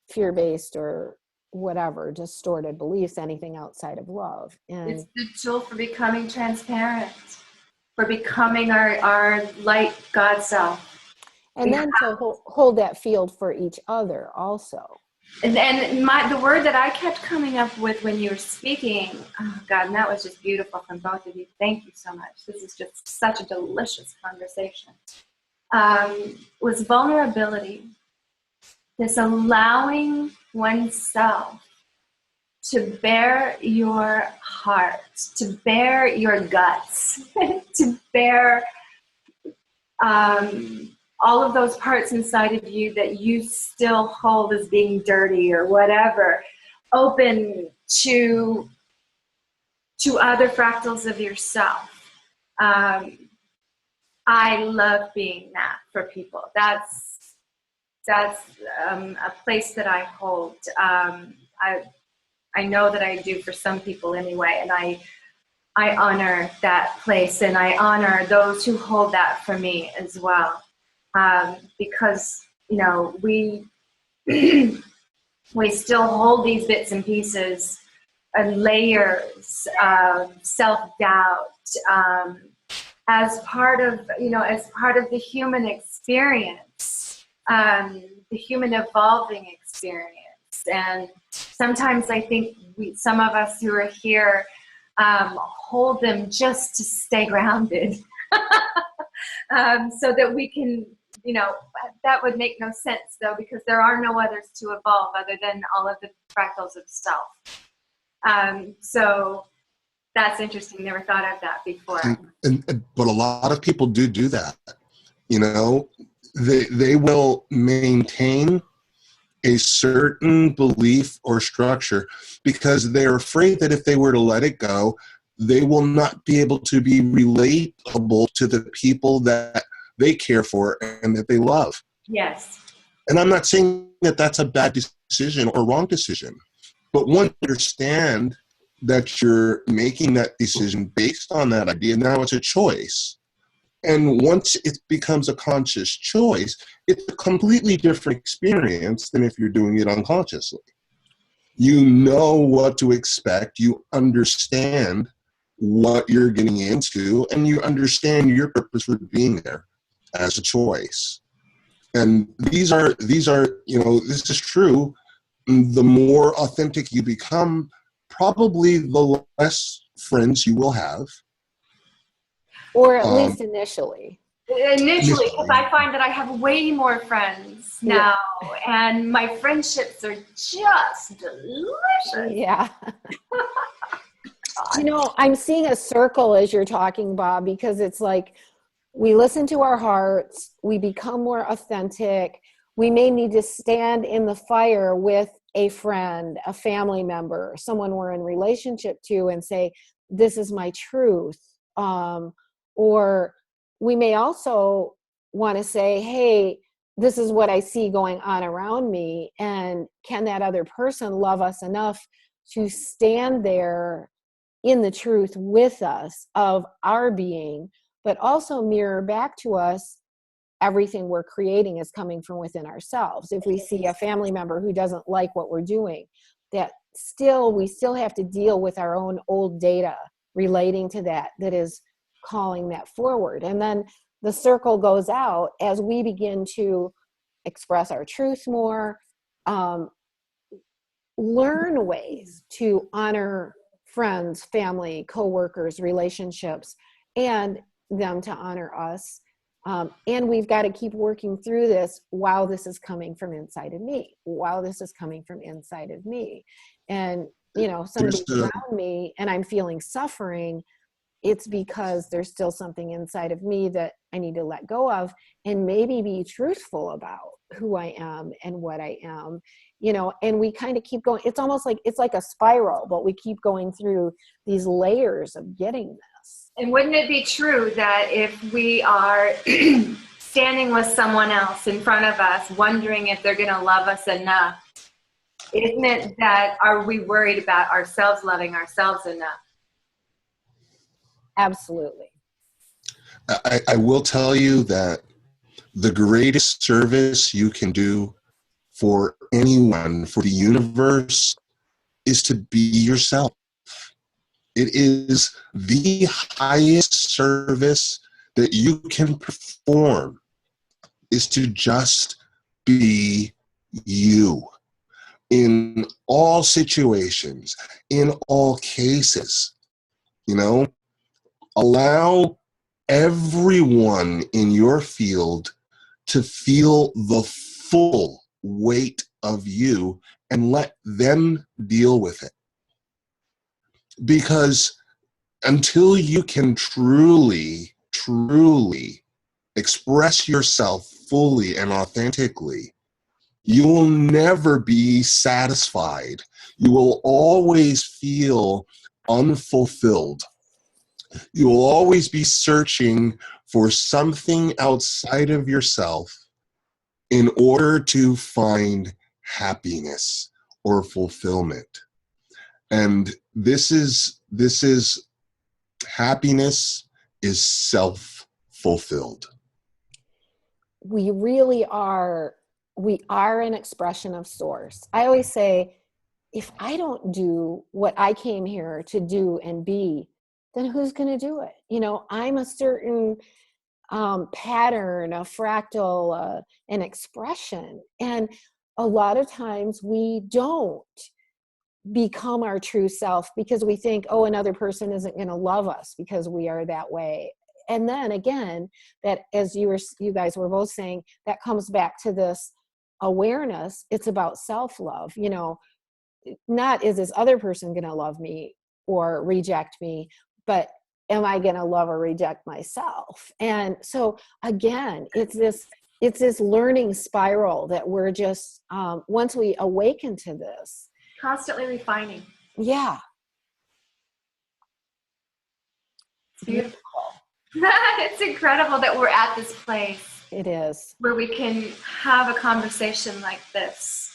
fear-based or whatever, distorted beliefs, anything outside of love. And it's the tool for becoming transparent, for becoming our light God self. and then to hold that field for each other also. And the word that I kept coming up with when you were speaking, oh God, and that was just beautiful from both of you. Thank you so much. This is just such a delicious conversation. Was vulnerability. This allowing oneself to bare your heart, to bare your guts, to bare all of those parts inside of you that you still hold as being dirty or whatever, open to other fractals of yourself. I love being that for people. That's a place that I hold. I know that I do for some people anyway, and I honor that place, and I honor those who hold that for me as well. Because, you know, we still hold these bits and pieces and layers of self-doubt as part of the human experience, the human evolving experience. And sometimes I think some of us who are here hold them just to stay grounded. So that we can, that would make no sense though, because there are no others to evolve other than all of the fractals of self. So that's interesting. Never thought of that before. But a lot of people do that. They will maintain a certain belief or structure because they're afraid that if they were to let it go, they will not be able to be relatable to the people that they care for and that they love. Yes. And I'm not saying that that's a bad decision or wrong decision, but one, understand that you're making that decision based on that idea. Now it's a choice. And once it becomes a conscious choice, it's a completely different experience than if you're doing it unconsciously. You know what to expect. You understand what you're getting into, and you understand your purpose for being there as a choice. And these are, this is true. The more authentic you become, probably the less friends you will have. Or at least initially. Initially, because I find that I have way more friends now, and my friendships are just delicious. Yeah. I'm seeing a circle as you're talking, Bob, because it's like we listen to our hearts, we become more authentic. We may need to stand in the fire with a friend, a family member, someone we're in relationship to, and say, this is my truth. Or we may also want to say, hey, this is what I see going on around me. And can that other person love us enough to stand there in the truth with us of our being, but also mirror back to us everything we're creating is coming from within ourselves. If we see a family member who doesn't like what we're doing, we still have to deal with our own old data relating to that is calling that forward. And then the circle goes out as we begin to express our truth more, learn ways to honor friends, family, coworkers, relationships, and them to honor us. And we've got to keep working through this while this is coming from inside of me, And, somebody's around me and I'm feeling suffering, it's because there's still something inside of me that I need to let go of and maybe be truthful about who I am and what I am, and we kind of keep going. It's almost like, it's like a spiral, but we keep going through these layers of getting this. And wouldn't it be true that if we are standing with someone else in front of us, wondering if they're going to love us enough, isn't it that are we worried about ourselves loving ourselves enough? Absolutely. I will tell you that the greatest service you can do for anyone, for the universe, is to be yourself. It is the highest service that you can perform, is to just be you in all situations, in all cases. Allow everyone in your field to feel the full weight of you and let them deal with it. Because until you can truly, truly express yourself fully and authentically, you will never be satisfied. You will always feel unfulfilled. You will always be searching for something outside of yourself in order to find happiness or fulfillment. And this is happiness is self-fulfilled. We really are, an expression of source. I always say, if I don't do what I came here to do and be, then who's going to do it? I'm a certain pattern, a fractal, an expression. And a lot of times we don't become our true self because we think, oh, another person isn't going to love us because we are that way. And then again, that as you guys were both saying, that comes back to this awareness. It's about self-love, not is this other person going to love me or reject me, but am I going to love or reject myself? And so again, it's this learning spiral that we're just, once we awaken to this, Constantly refining. yeah. It's beautiful. It's incredible that we're at this place. It is. Where we can have a conversation like this,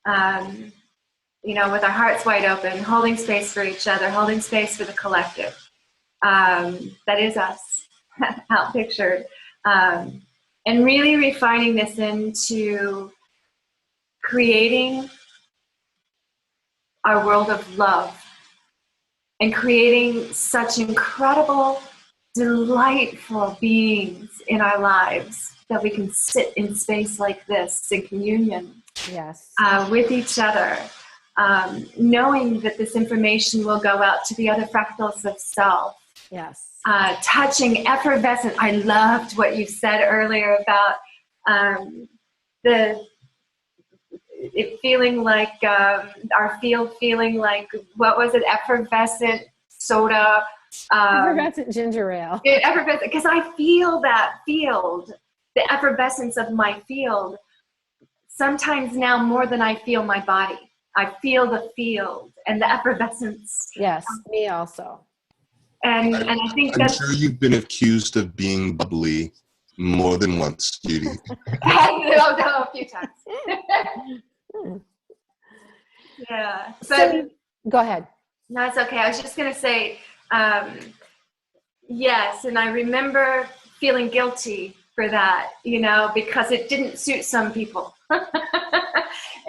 with our hearts wide open, holding space for each other, holding space for the collective. That is us, out pictured. And really refining this into creating our world of love and creating such incredible, delightful beings in our lives that we can sit in space like this in communion Yes. with each other, knowing that this information will go out to the other fractals of self. Yes. Touching, effervescent. I loved what you said earlier about it feeling like our field feeling like, what was it, effervescent soda. Effervescent ginger ale. Effervescent, because I feel that field, the effervescence of my field, sometimes now more than I feel my body. I feel the field and the effervescence. Yes, me also. And I think I'm that's... sure you've been accused of being bubbly more than once, Judy. a few times. Yeah. But So, go ahead. no, it's okay. I was just going to say, yes, and I remember feeling guilty for that, because it didn't suit some people.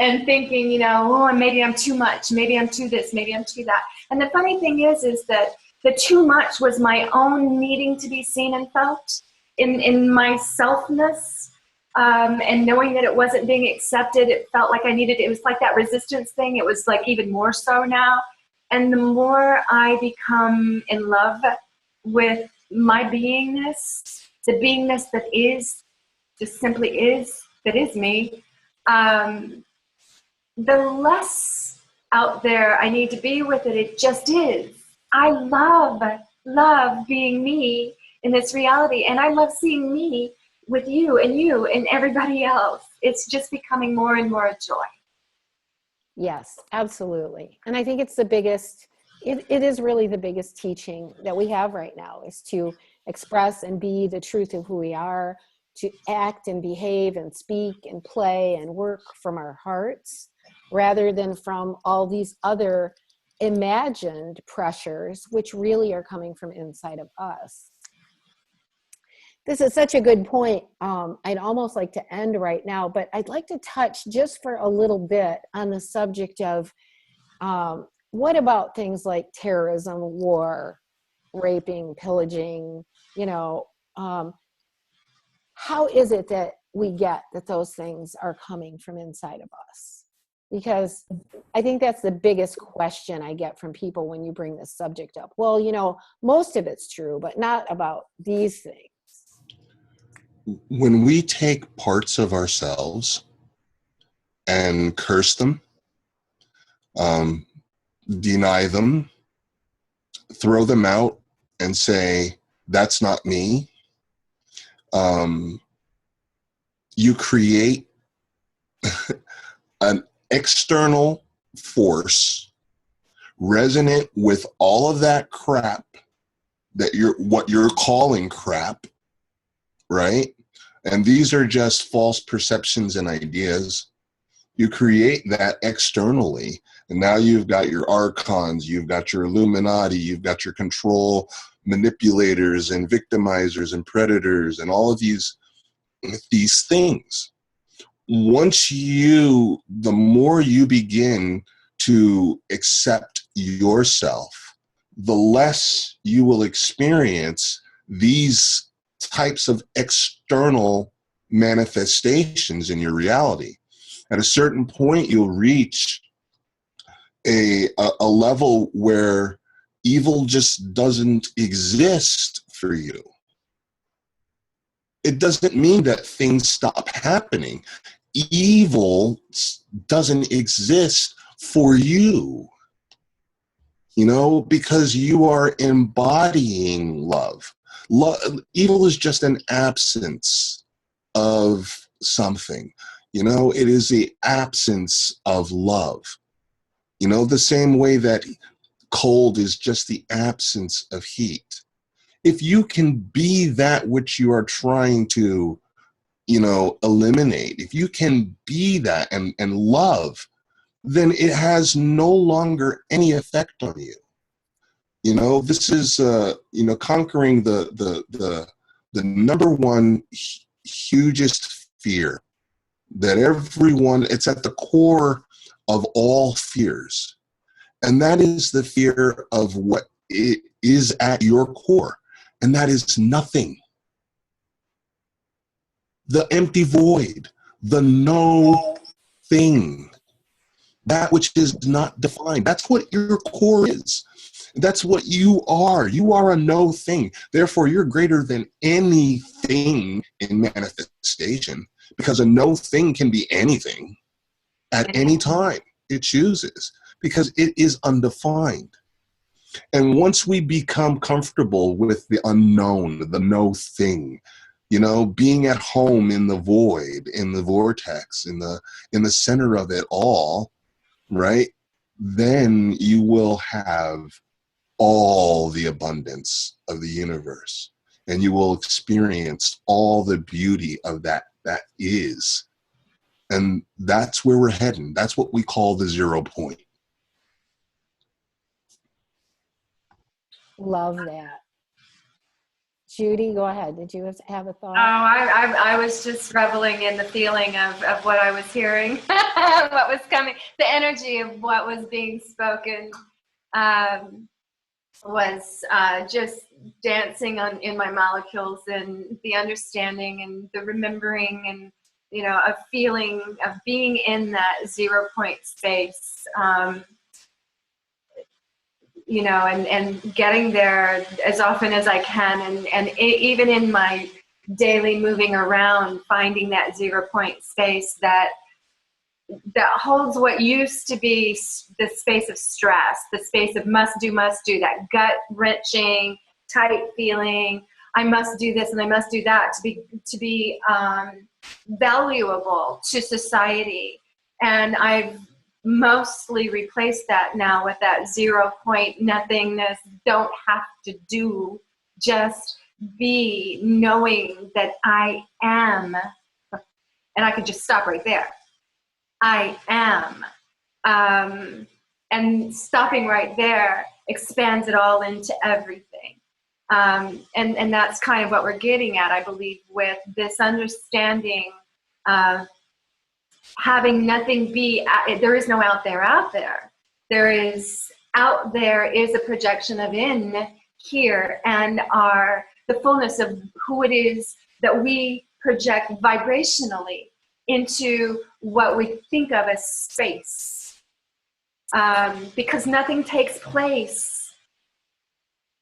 And thinking, oh, maybe I'm too much, maybe I'm too this, maybe I'm too that. And the funny thing is that the too much was my own needing to be seen and felt in my selfness, and knowing that it wasn't being accepted. It felt like I needed, it was like that resistance thing. It was like even more so now. And the more I become in love with my beingness, the beingness that is, just simply is, that is me, the less out there I need to be with it. It just is. I love being me in this reality. And I love seeing me with you and everybody else. It's just becoming more and more a joy. Yes, absolutely. And I think it's the biggest, it is really the biggest teaching that we have right now, is to express and be the truth of who we are, to act and behave and speak and play and work from our hearts, rather than from all these other imagined pressures, which really are coming from inside of us. This is such a good point. I'd almost like to end right now, but I'd like to touch just for a little bit on the subject of what about things like terrorism, war, raping, pillaging, how is it that we get that those things are coming from inside of us? Because I think that's the biggest question I get from people when you bring this subject up. Well, most of it's true, but not about these things. When we take parts of ourselves and curse them, deny them, throw them out and say, that's not me, you create an external force resonant with all of that crap that what you're calling crap, right? And these are just false perceptions and ideas. You create that externally, and now you've got your archons, you've got your Illuminati, you've got your control manipulators and victimizers and predators and all of these things. The more you begin to accept yourself, the less you will experience these types of external manifestations in your reality. At a certain point, you'll reach a level where evil just doesn't exist for you. It doesn't mean that things stop happening. Evil doesn't exist for you, because you are embodying love. Evil is just an absence of something. It is the absence of love. The same way that cold is just the absence of heat. If you can be that which you are trying to, eliminate, if you can be that and love, then it has no longer any effect on you. This is, conquering the number one hugest fear that everyone, it's at the core of all fears. And that is the fear of what it is at your core. And that is nothing. The empty void, the no thing, that which is not defined. That's what your core is. That's what you are. You are a no thing. Therefore, you're greater than anything in manifestation, because a no thing can be anything at any time it chooses, because it is undefined. And once we become comfortable with the unknown, the no thing, you know, being at home in the void, in the vortex, in the center of it all, right? Then you will have all the abundance of the universe, and you will experience all the beauty of that is. And that's where we're heading. That's what we call the 0 point. Love that. Judy, go ahead. Did you have a thought? Oh, I was just reveling in the feeling of what I was hearing, what was coming, the energy of what was being spoken was just dancing in my molecules, and the understanding and the remembering, and, you know, a feeling of being in that 0 point space. You know, and getting there as often as I can, and even in my daily moving around, finding that 0 point space that holds what used to be the space of stress, the space of must do, that gut wrenching, tight feeling. I must do this and I must do that to be valuable to society. And I've mostly replaced that now with that 0 point nothingness, don't have to do, just be, knowing that I am. And I could just stop right there. I am. And stopping right there expands it all into everything. And that's kind of what we're getting at, I believe, with this understanding of having nothing be, there is no out there. There is, out there is a projection of in here, and the fullness of who it is that we project vibrationally into what we think of as space. Because nothing takes place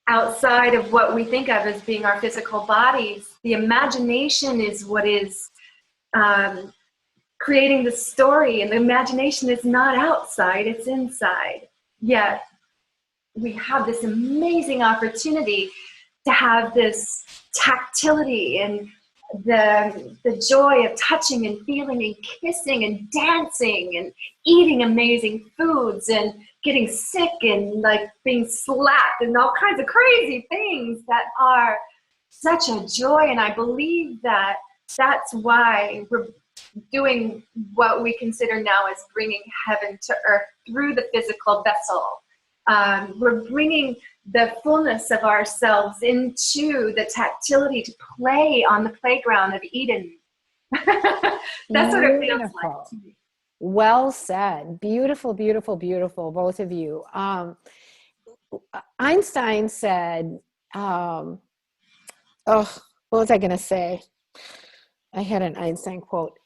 outside of what we think of as being our physical bodies. The imagination is what is creating the story, and the imagination is not outside, it's inside. Yet we have this amazing opportunity to have this tactility and the joy of touching and feeling and kissing and dancing and eating amazing foods and getting sick and like being slapped and all kinds of crazy things that are such a joy. And I believe that that's why we're doing what we consider now as bringing heaven to earth through the physical vessel. We're bringing the fullness of ourselves into the tactility to play on the playground of Eden. That's what it feels like to me. Well said. Beautiful, beautiful, beautiful, both of you. Einstein said, what was I going to say? I had an Einstein quote.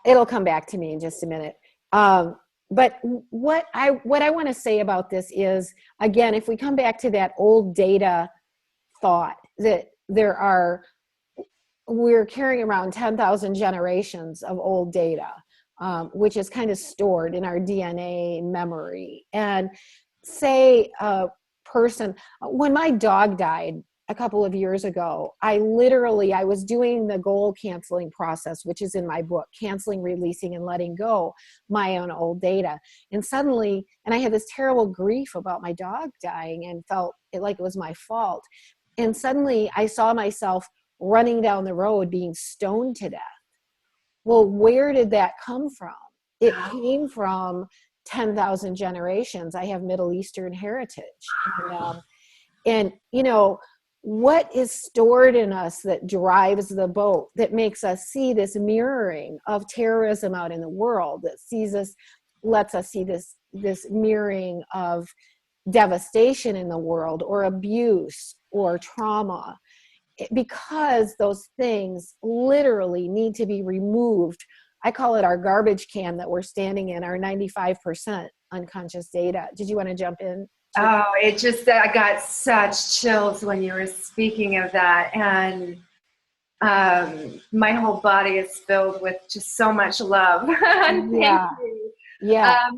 It'll come back to me in just a minute. But what I want to say about this is, again, if we come back to that old data thought that we're carrying around 10,000 generations of old data, which is kind of stored in our DNA memory. And say a person, when my dog died a couple of years ago, I was doing the goal canceling process, which is in my book, Canceling, Releasing, and Letting Go My Own Old Data. And suddenly, and I had this terrible grief about my dog dying and felt like it was my fault. And suddenly I saw myself running down the road being stoned to death. Well, where did that come from? It came from 10,000 generations. I have Middle Eastern heritage. And you know, what is stored in us that drives the boat, that makes us see this mirroring of terrorism out in the world, that sees us lets us see this mirroring of devastation in the world, or abuse, or trauma, because those things literally need to be removed. I call it our garbage can that we're standing in, our 95% unconscious data. Did you want to jump in? Oh, it just, I got such chills when you were speaking of that. And my whole body is filled with just so much love. And Yeah. thank you. Yeah.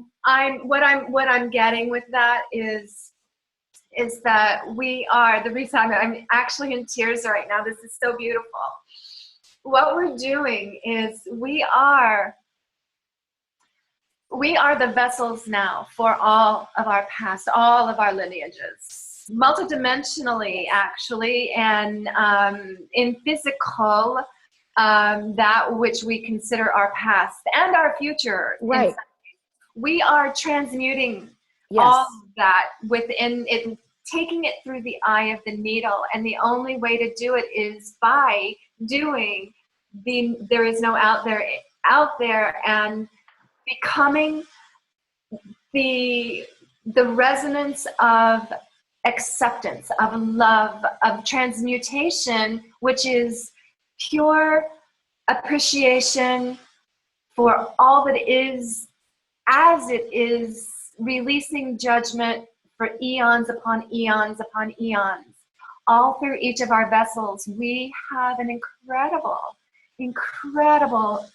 What I'm getting with that is that we are, the reason I'm actually in tears right now, this is so beautiful. What we're doing is we are the vessels now for all of our past, all of our lineages, multidimensionally actually, and in physical, that which we consider our past and our future. Right. We are transmuting Yes. all of that within it, taking it through the eye of the needle. And the only way to do it is by doing there is no out there, and becoming the resonance of acceptance, of love, of transmutation, which is pure appreciation for all that is as it is, releasing judgment for eons upon eons upon eons. All through each of our vessels, we have an incredible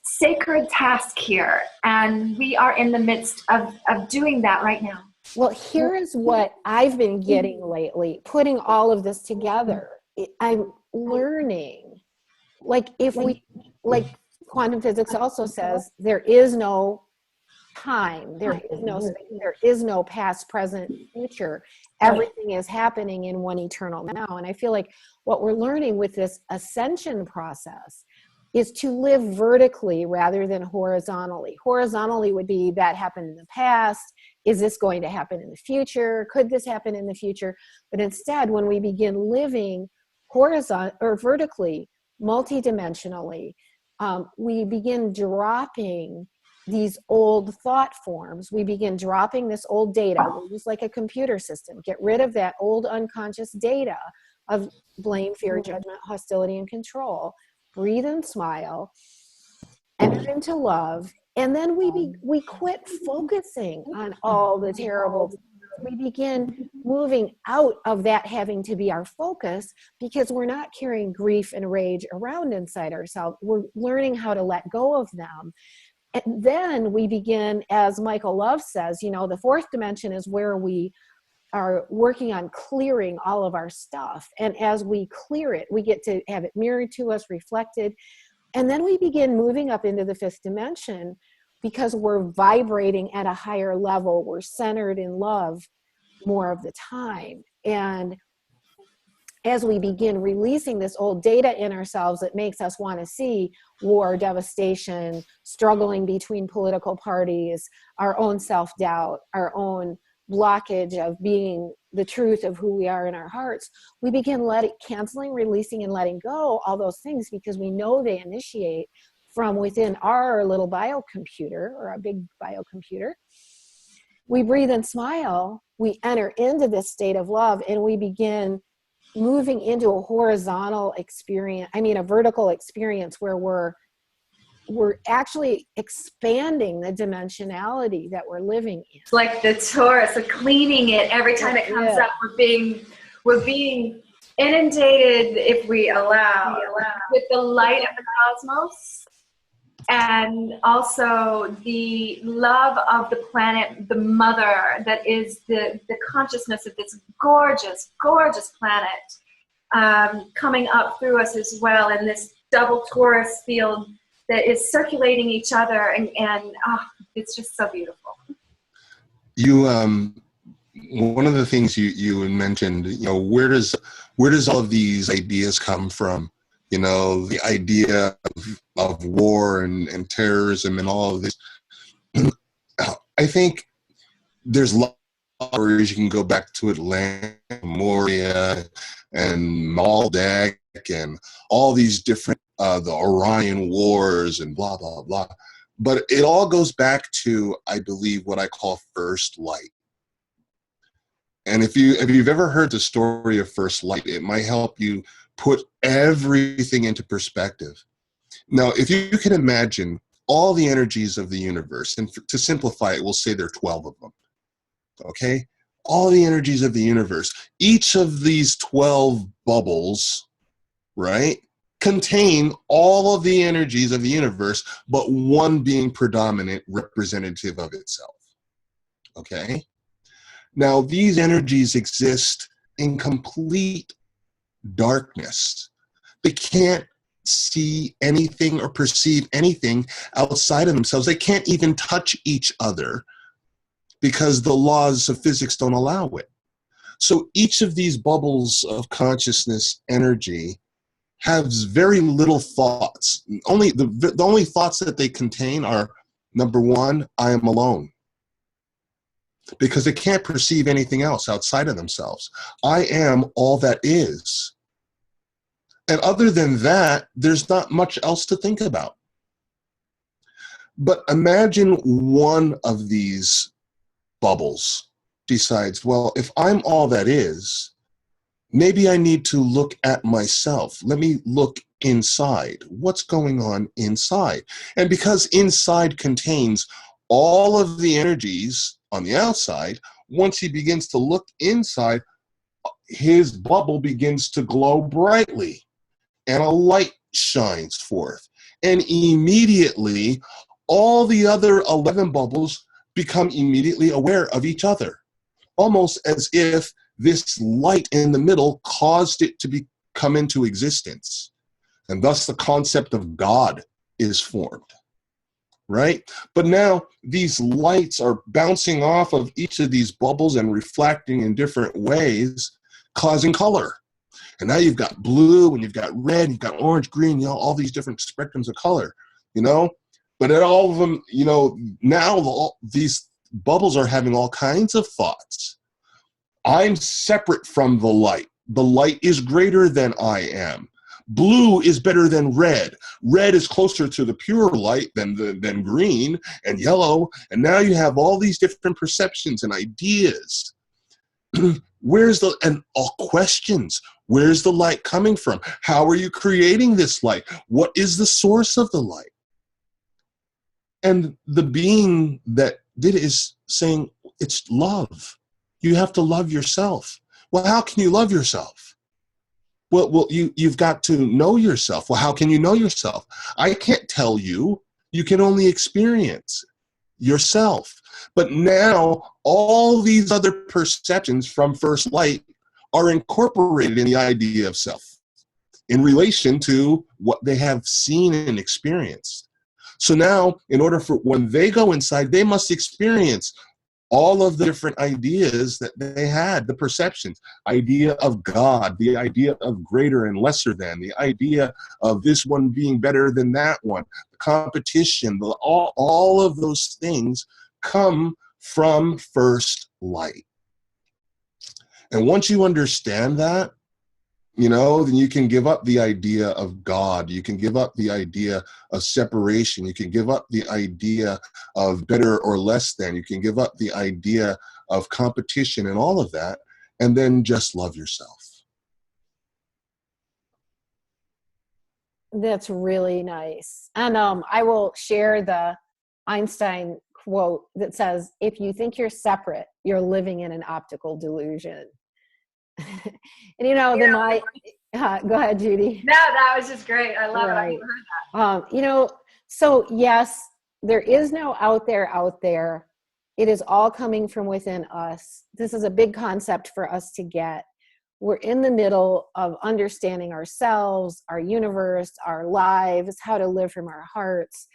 sacred task here, and we are in the midst of doing that right now. Well, here is what I've been getting lately, putting all of this together. I'm learning, like quantum physics also says, there is no time, there is no space, there is no past, present, future. Everything is happening in one eternal now. And I feel like what we're learning with this ascension process is to live vertically rather than horizontally. Horizontally would be, that happened in the past. Is this going to happen in the future? Could this happen in the future? But instead, when we begin living horizontal or vertically, multidimensionally, we begin dropping these old thought forms. We begin dropping this old data. We're just like a computer system. Get rid of that old unconscious data of blame, fear, judgment, hostility, and control. Breathe and smile, enter into love, and then we quit focusing on all the terrible. We begin moving out of that having to be our focus, because we're not carrying grief and rage around inside ourselves. We're learning how to let go of them. And then we begin, as Michael Love says, the fourth dimension is where we are working on clearing all of our stuff. And as we clear it, we get to have it mirrored to us, reflected. And then we begin moving up into the fifth dimension, because we're vibrating at a higher level. We're centered in love more of the time. And as we begin releasing this old data in ourselves, it makes us want to see war, devastation, struggling between political parties, our own self-doubt, our own blockage of being the truth of who we are in our hearts. We begin canceling, releasing, and letting go all those things, because we know they initiate from within our little biocomputer, or our big biocomputer. We breathe and smile. We enter into this state of love, and we begin moving into a horizontal experience, a vertical experience, where we're actually expanding the dimensionality that we're living in. It's like the Taurus, so cleaning it every time it comes up. We're being inundated, if we allow, with the light of the cosmos, and also the love of the planet, the mother that is the consciousness of this gorgeous, gorgeous planet, coming up through us as well in this double Taurus field that is circulating each other, and it's just so beautiful. You, one of the things you mentioned, where does all of these ideas come from? The idea of war and terrorism and all of this. I think there's a lot of stories. You can go back to Atlanta, Moria, and Maldak, and all these different, the Orion Wars and blah, blah, blah. But it all goes back to, I believe, what I call first light. And if you've ever heard the story of first light, it might help you put everything into perspective. Now, if you can imagine all the energies of the universe, and to simplify it, we'll say there are 12 of them, okay? All the energies of the universe, each of these 12 bubbles, right, contain all of the energies of the universe, but one being predominant, representative of itself, okay? Now, these energies exist in complete darkness. They can't see anything or perceive anything outside of themselves. They can't even touch each other because the laws of physics don't allow it. So each of these bubbles of consciousness energy has very little thoughts. The only thoughts that they contain are, number one, I am alone. Because they can't perceive anything else outside of themselves. I am all that is. And other than that, there's not much else to think about. But imagine one of these bubbles decides, well, if I'm all that is, maybe I need to look at myself. Let me look inside. What's going on inside? And because inside contains all of the energies on the outside, once he begins to look inside, his bubble begins to glow brightly and a light shines forth. And immediately, all the other 11 bubbles become immediately aware of each other, almost as if this light in the middle caused it to come into existence. And thus the concept of God is formed. Right? But now these lights are bouncing off of each of these bubbles and reflecting in different ways, causing color. And now you've got blue, and you've got red, and you've got orange, green, all these different spectrums of color, But at all of them, now these bubbles are having all kinds of thoughts. I'm separate from the light. The light is greater than I am. Blue is better than red. Red is closer to the pure light than green and yellow. And now you have all these different perceptions and ideas. And all questions. Where's the light coming from? How are you creating this light? What is the source of the light? And the being that did it is saying, it's love. You have to love yourself. Well, how can you love yourself? Well, you've got to know yourself. Well, how can you know yourself? I can't tell you. You can only experience yourself. But now all these other perceptions from first light are incorporated in the idea of self in relation to what they have seen and experienced. So now, in order for when they go inside, they must experience all of the different ideas that they had, the perceptions, idea of God, the idea of greater and lesser than, the idea of this one being better than that one, the competition, all of those things come from first light. And once you understand that, then you can give up the idea of God. You can give up the idea of separation. You can give up the idea of better or less than. You can give up the idea of competition and all of that, and then just love yourself. That's really nice. And I will share the Einstein quote that says, if you think you're separate, you're living in an optical delusion. And go ahead, Judy. No, that was just great. I love it. I heard that. So yes, there is no out there. It is all coming from within us. This is a big concept for us to get. We're in the middle of understanding ourselves, our universe, our lives, how to live from our hearts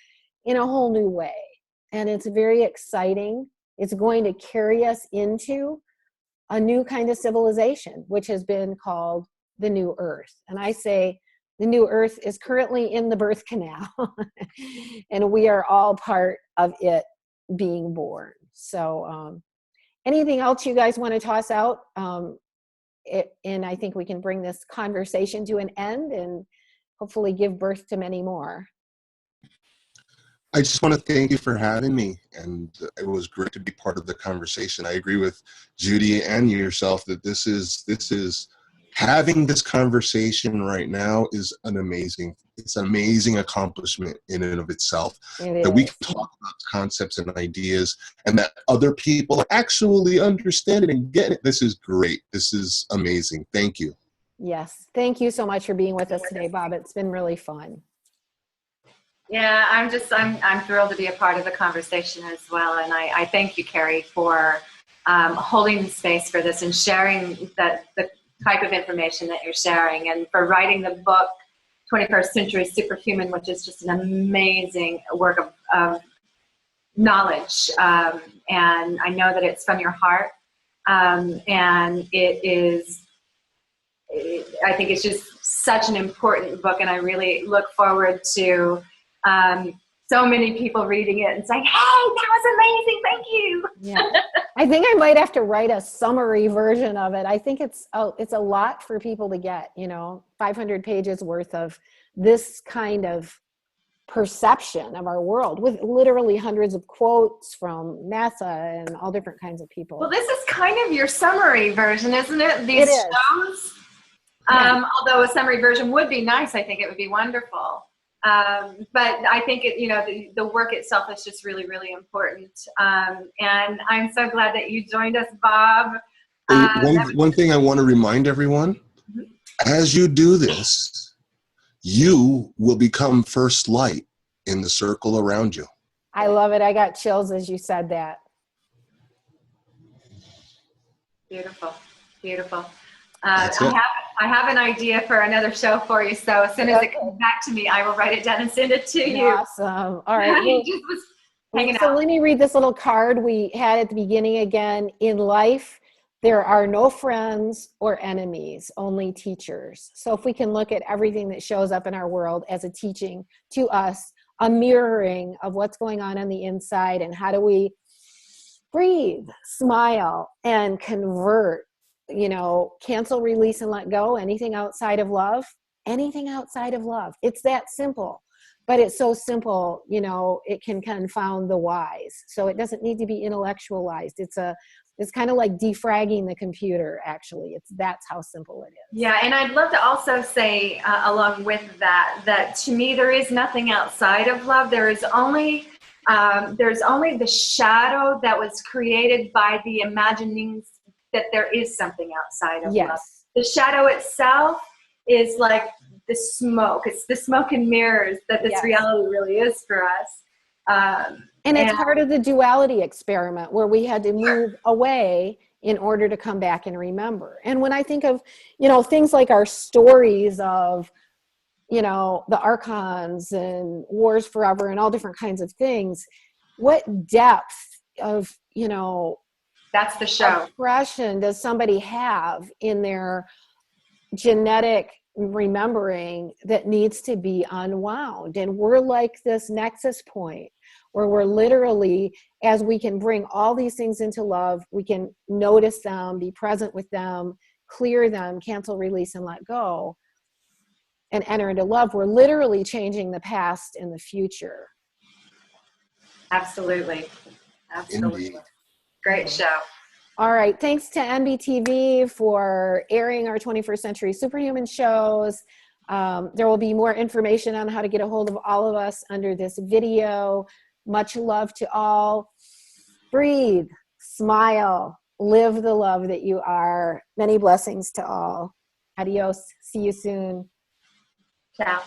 in a whole new way. And it's very exciting. It's going to carry us into a new kind of civilization, which has been called the New Earth. And I say the New Earth is currently in the birth canal, and we are all part of it being born. So anything else you guys want to toss out? And I think we can bring this conversation to an end and hopefully give birth to many more. I just want to thank you for having me, and it was great to be part of the conversation. I agree with Judy and yourself that this is having this conversation right now is it's an amazing accomplishment in and of itself. That we can talk about concepts and ideas, and that other people actually understand it and get it. This is great. This is amazing. Thank you. Yes. Thank you so much for being with us today, Bob. It's been really fun. Yeah, I'm thrilled to be a part of the conversation as well. And I thank you, Cary, for holding the space for this and sharing the type of information that you're sharing, and for writing the book, 21st Century Superhuman, which is just an amazing work of knowledge. And I know that it's from your heart. And I think it's just such an important book, and I really look forward to so many people reading it and saying, "Hey, that was amazing! Thank you." Yeah, I think I might have to write a summary version of it. I think it's a lot for people to get. 500 pages worth of this kind of perception of our world, with literally hundreds of quotes from NASA and all different kinds of people. Well, this is kind of your summary version, isn't it? These shows. Although a summary version would be nice, I think it would be wonderful. But I think the work itself is just really, really important. And I'm so glad that you joined us, Bob. One thing I want to remind everyone, as you do this, you will become first light in the circle around you. I love it. I got chills as you said that. Beautiful, beautiful. I have an idea for another show for you, so as soon as it comes back to me, I will write it down and send it to you. Awesome. All right. He just was hanging so out. let me read this little card we had at the beginning again. In life, there are no friends or enemies, only teachers. So if we can look at everything that shows up in our world as a teaching to us, a mirroring of what's going on the inside, and how do we breathe, smile, and convert, cancel, release, and let go. Anything outside of love. It's that simple, but it's so simple, it can confound the wise. So it doesn't need to be intellectualized. It's kind of like defragging the computer, actually. That's how simple it is. Yeah, and I'd love to also say, along with that to me, there is nothing outside of love. There's only the shadow that was created by the imaginings that there is something outside of love. The shadow itself is like the smoke. It's the smoke and mirrors that this reality really is for us. And it's part of the duality experiment, where we had to move away in order to come back and remember. And when I think of, things like our stories of, the archons and wars forever and all different kinds of things, what depth of, that's the show. Expression does somebody have in their genetic remembering that needs to be unwound? And we're like this nexus point where we're literally, as we can bring all these things into love, we can notice them, be present with them, clear them, cancel, release, and let go, and enter into love. We're literally changing the past and the future. Absolutely. Indeed. Great show. All right. Thanks to MBTV for airing our 21st Century Superhuman shows. There will be more information on how to get a hold of all of us under this video. Much love to all. Breathe, smile, live the love that you are. Many blessings to all. Adios. See you soon. Ciao.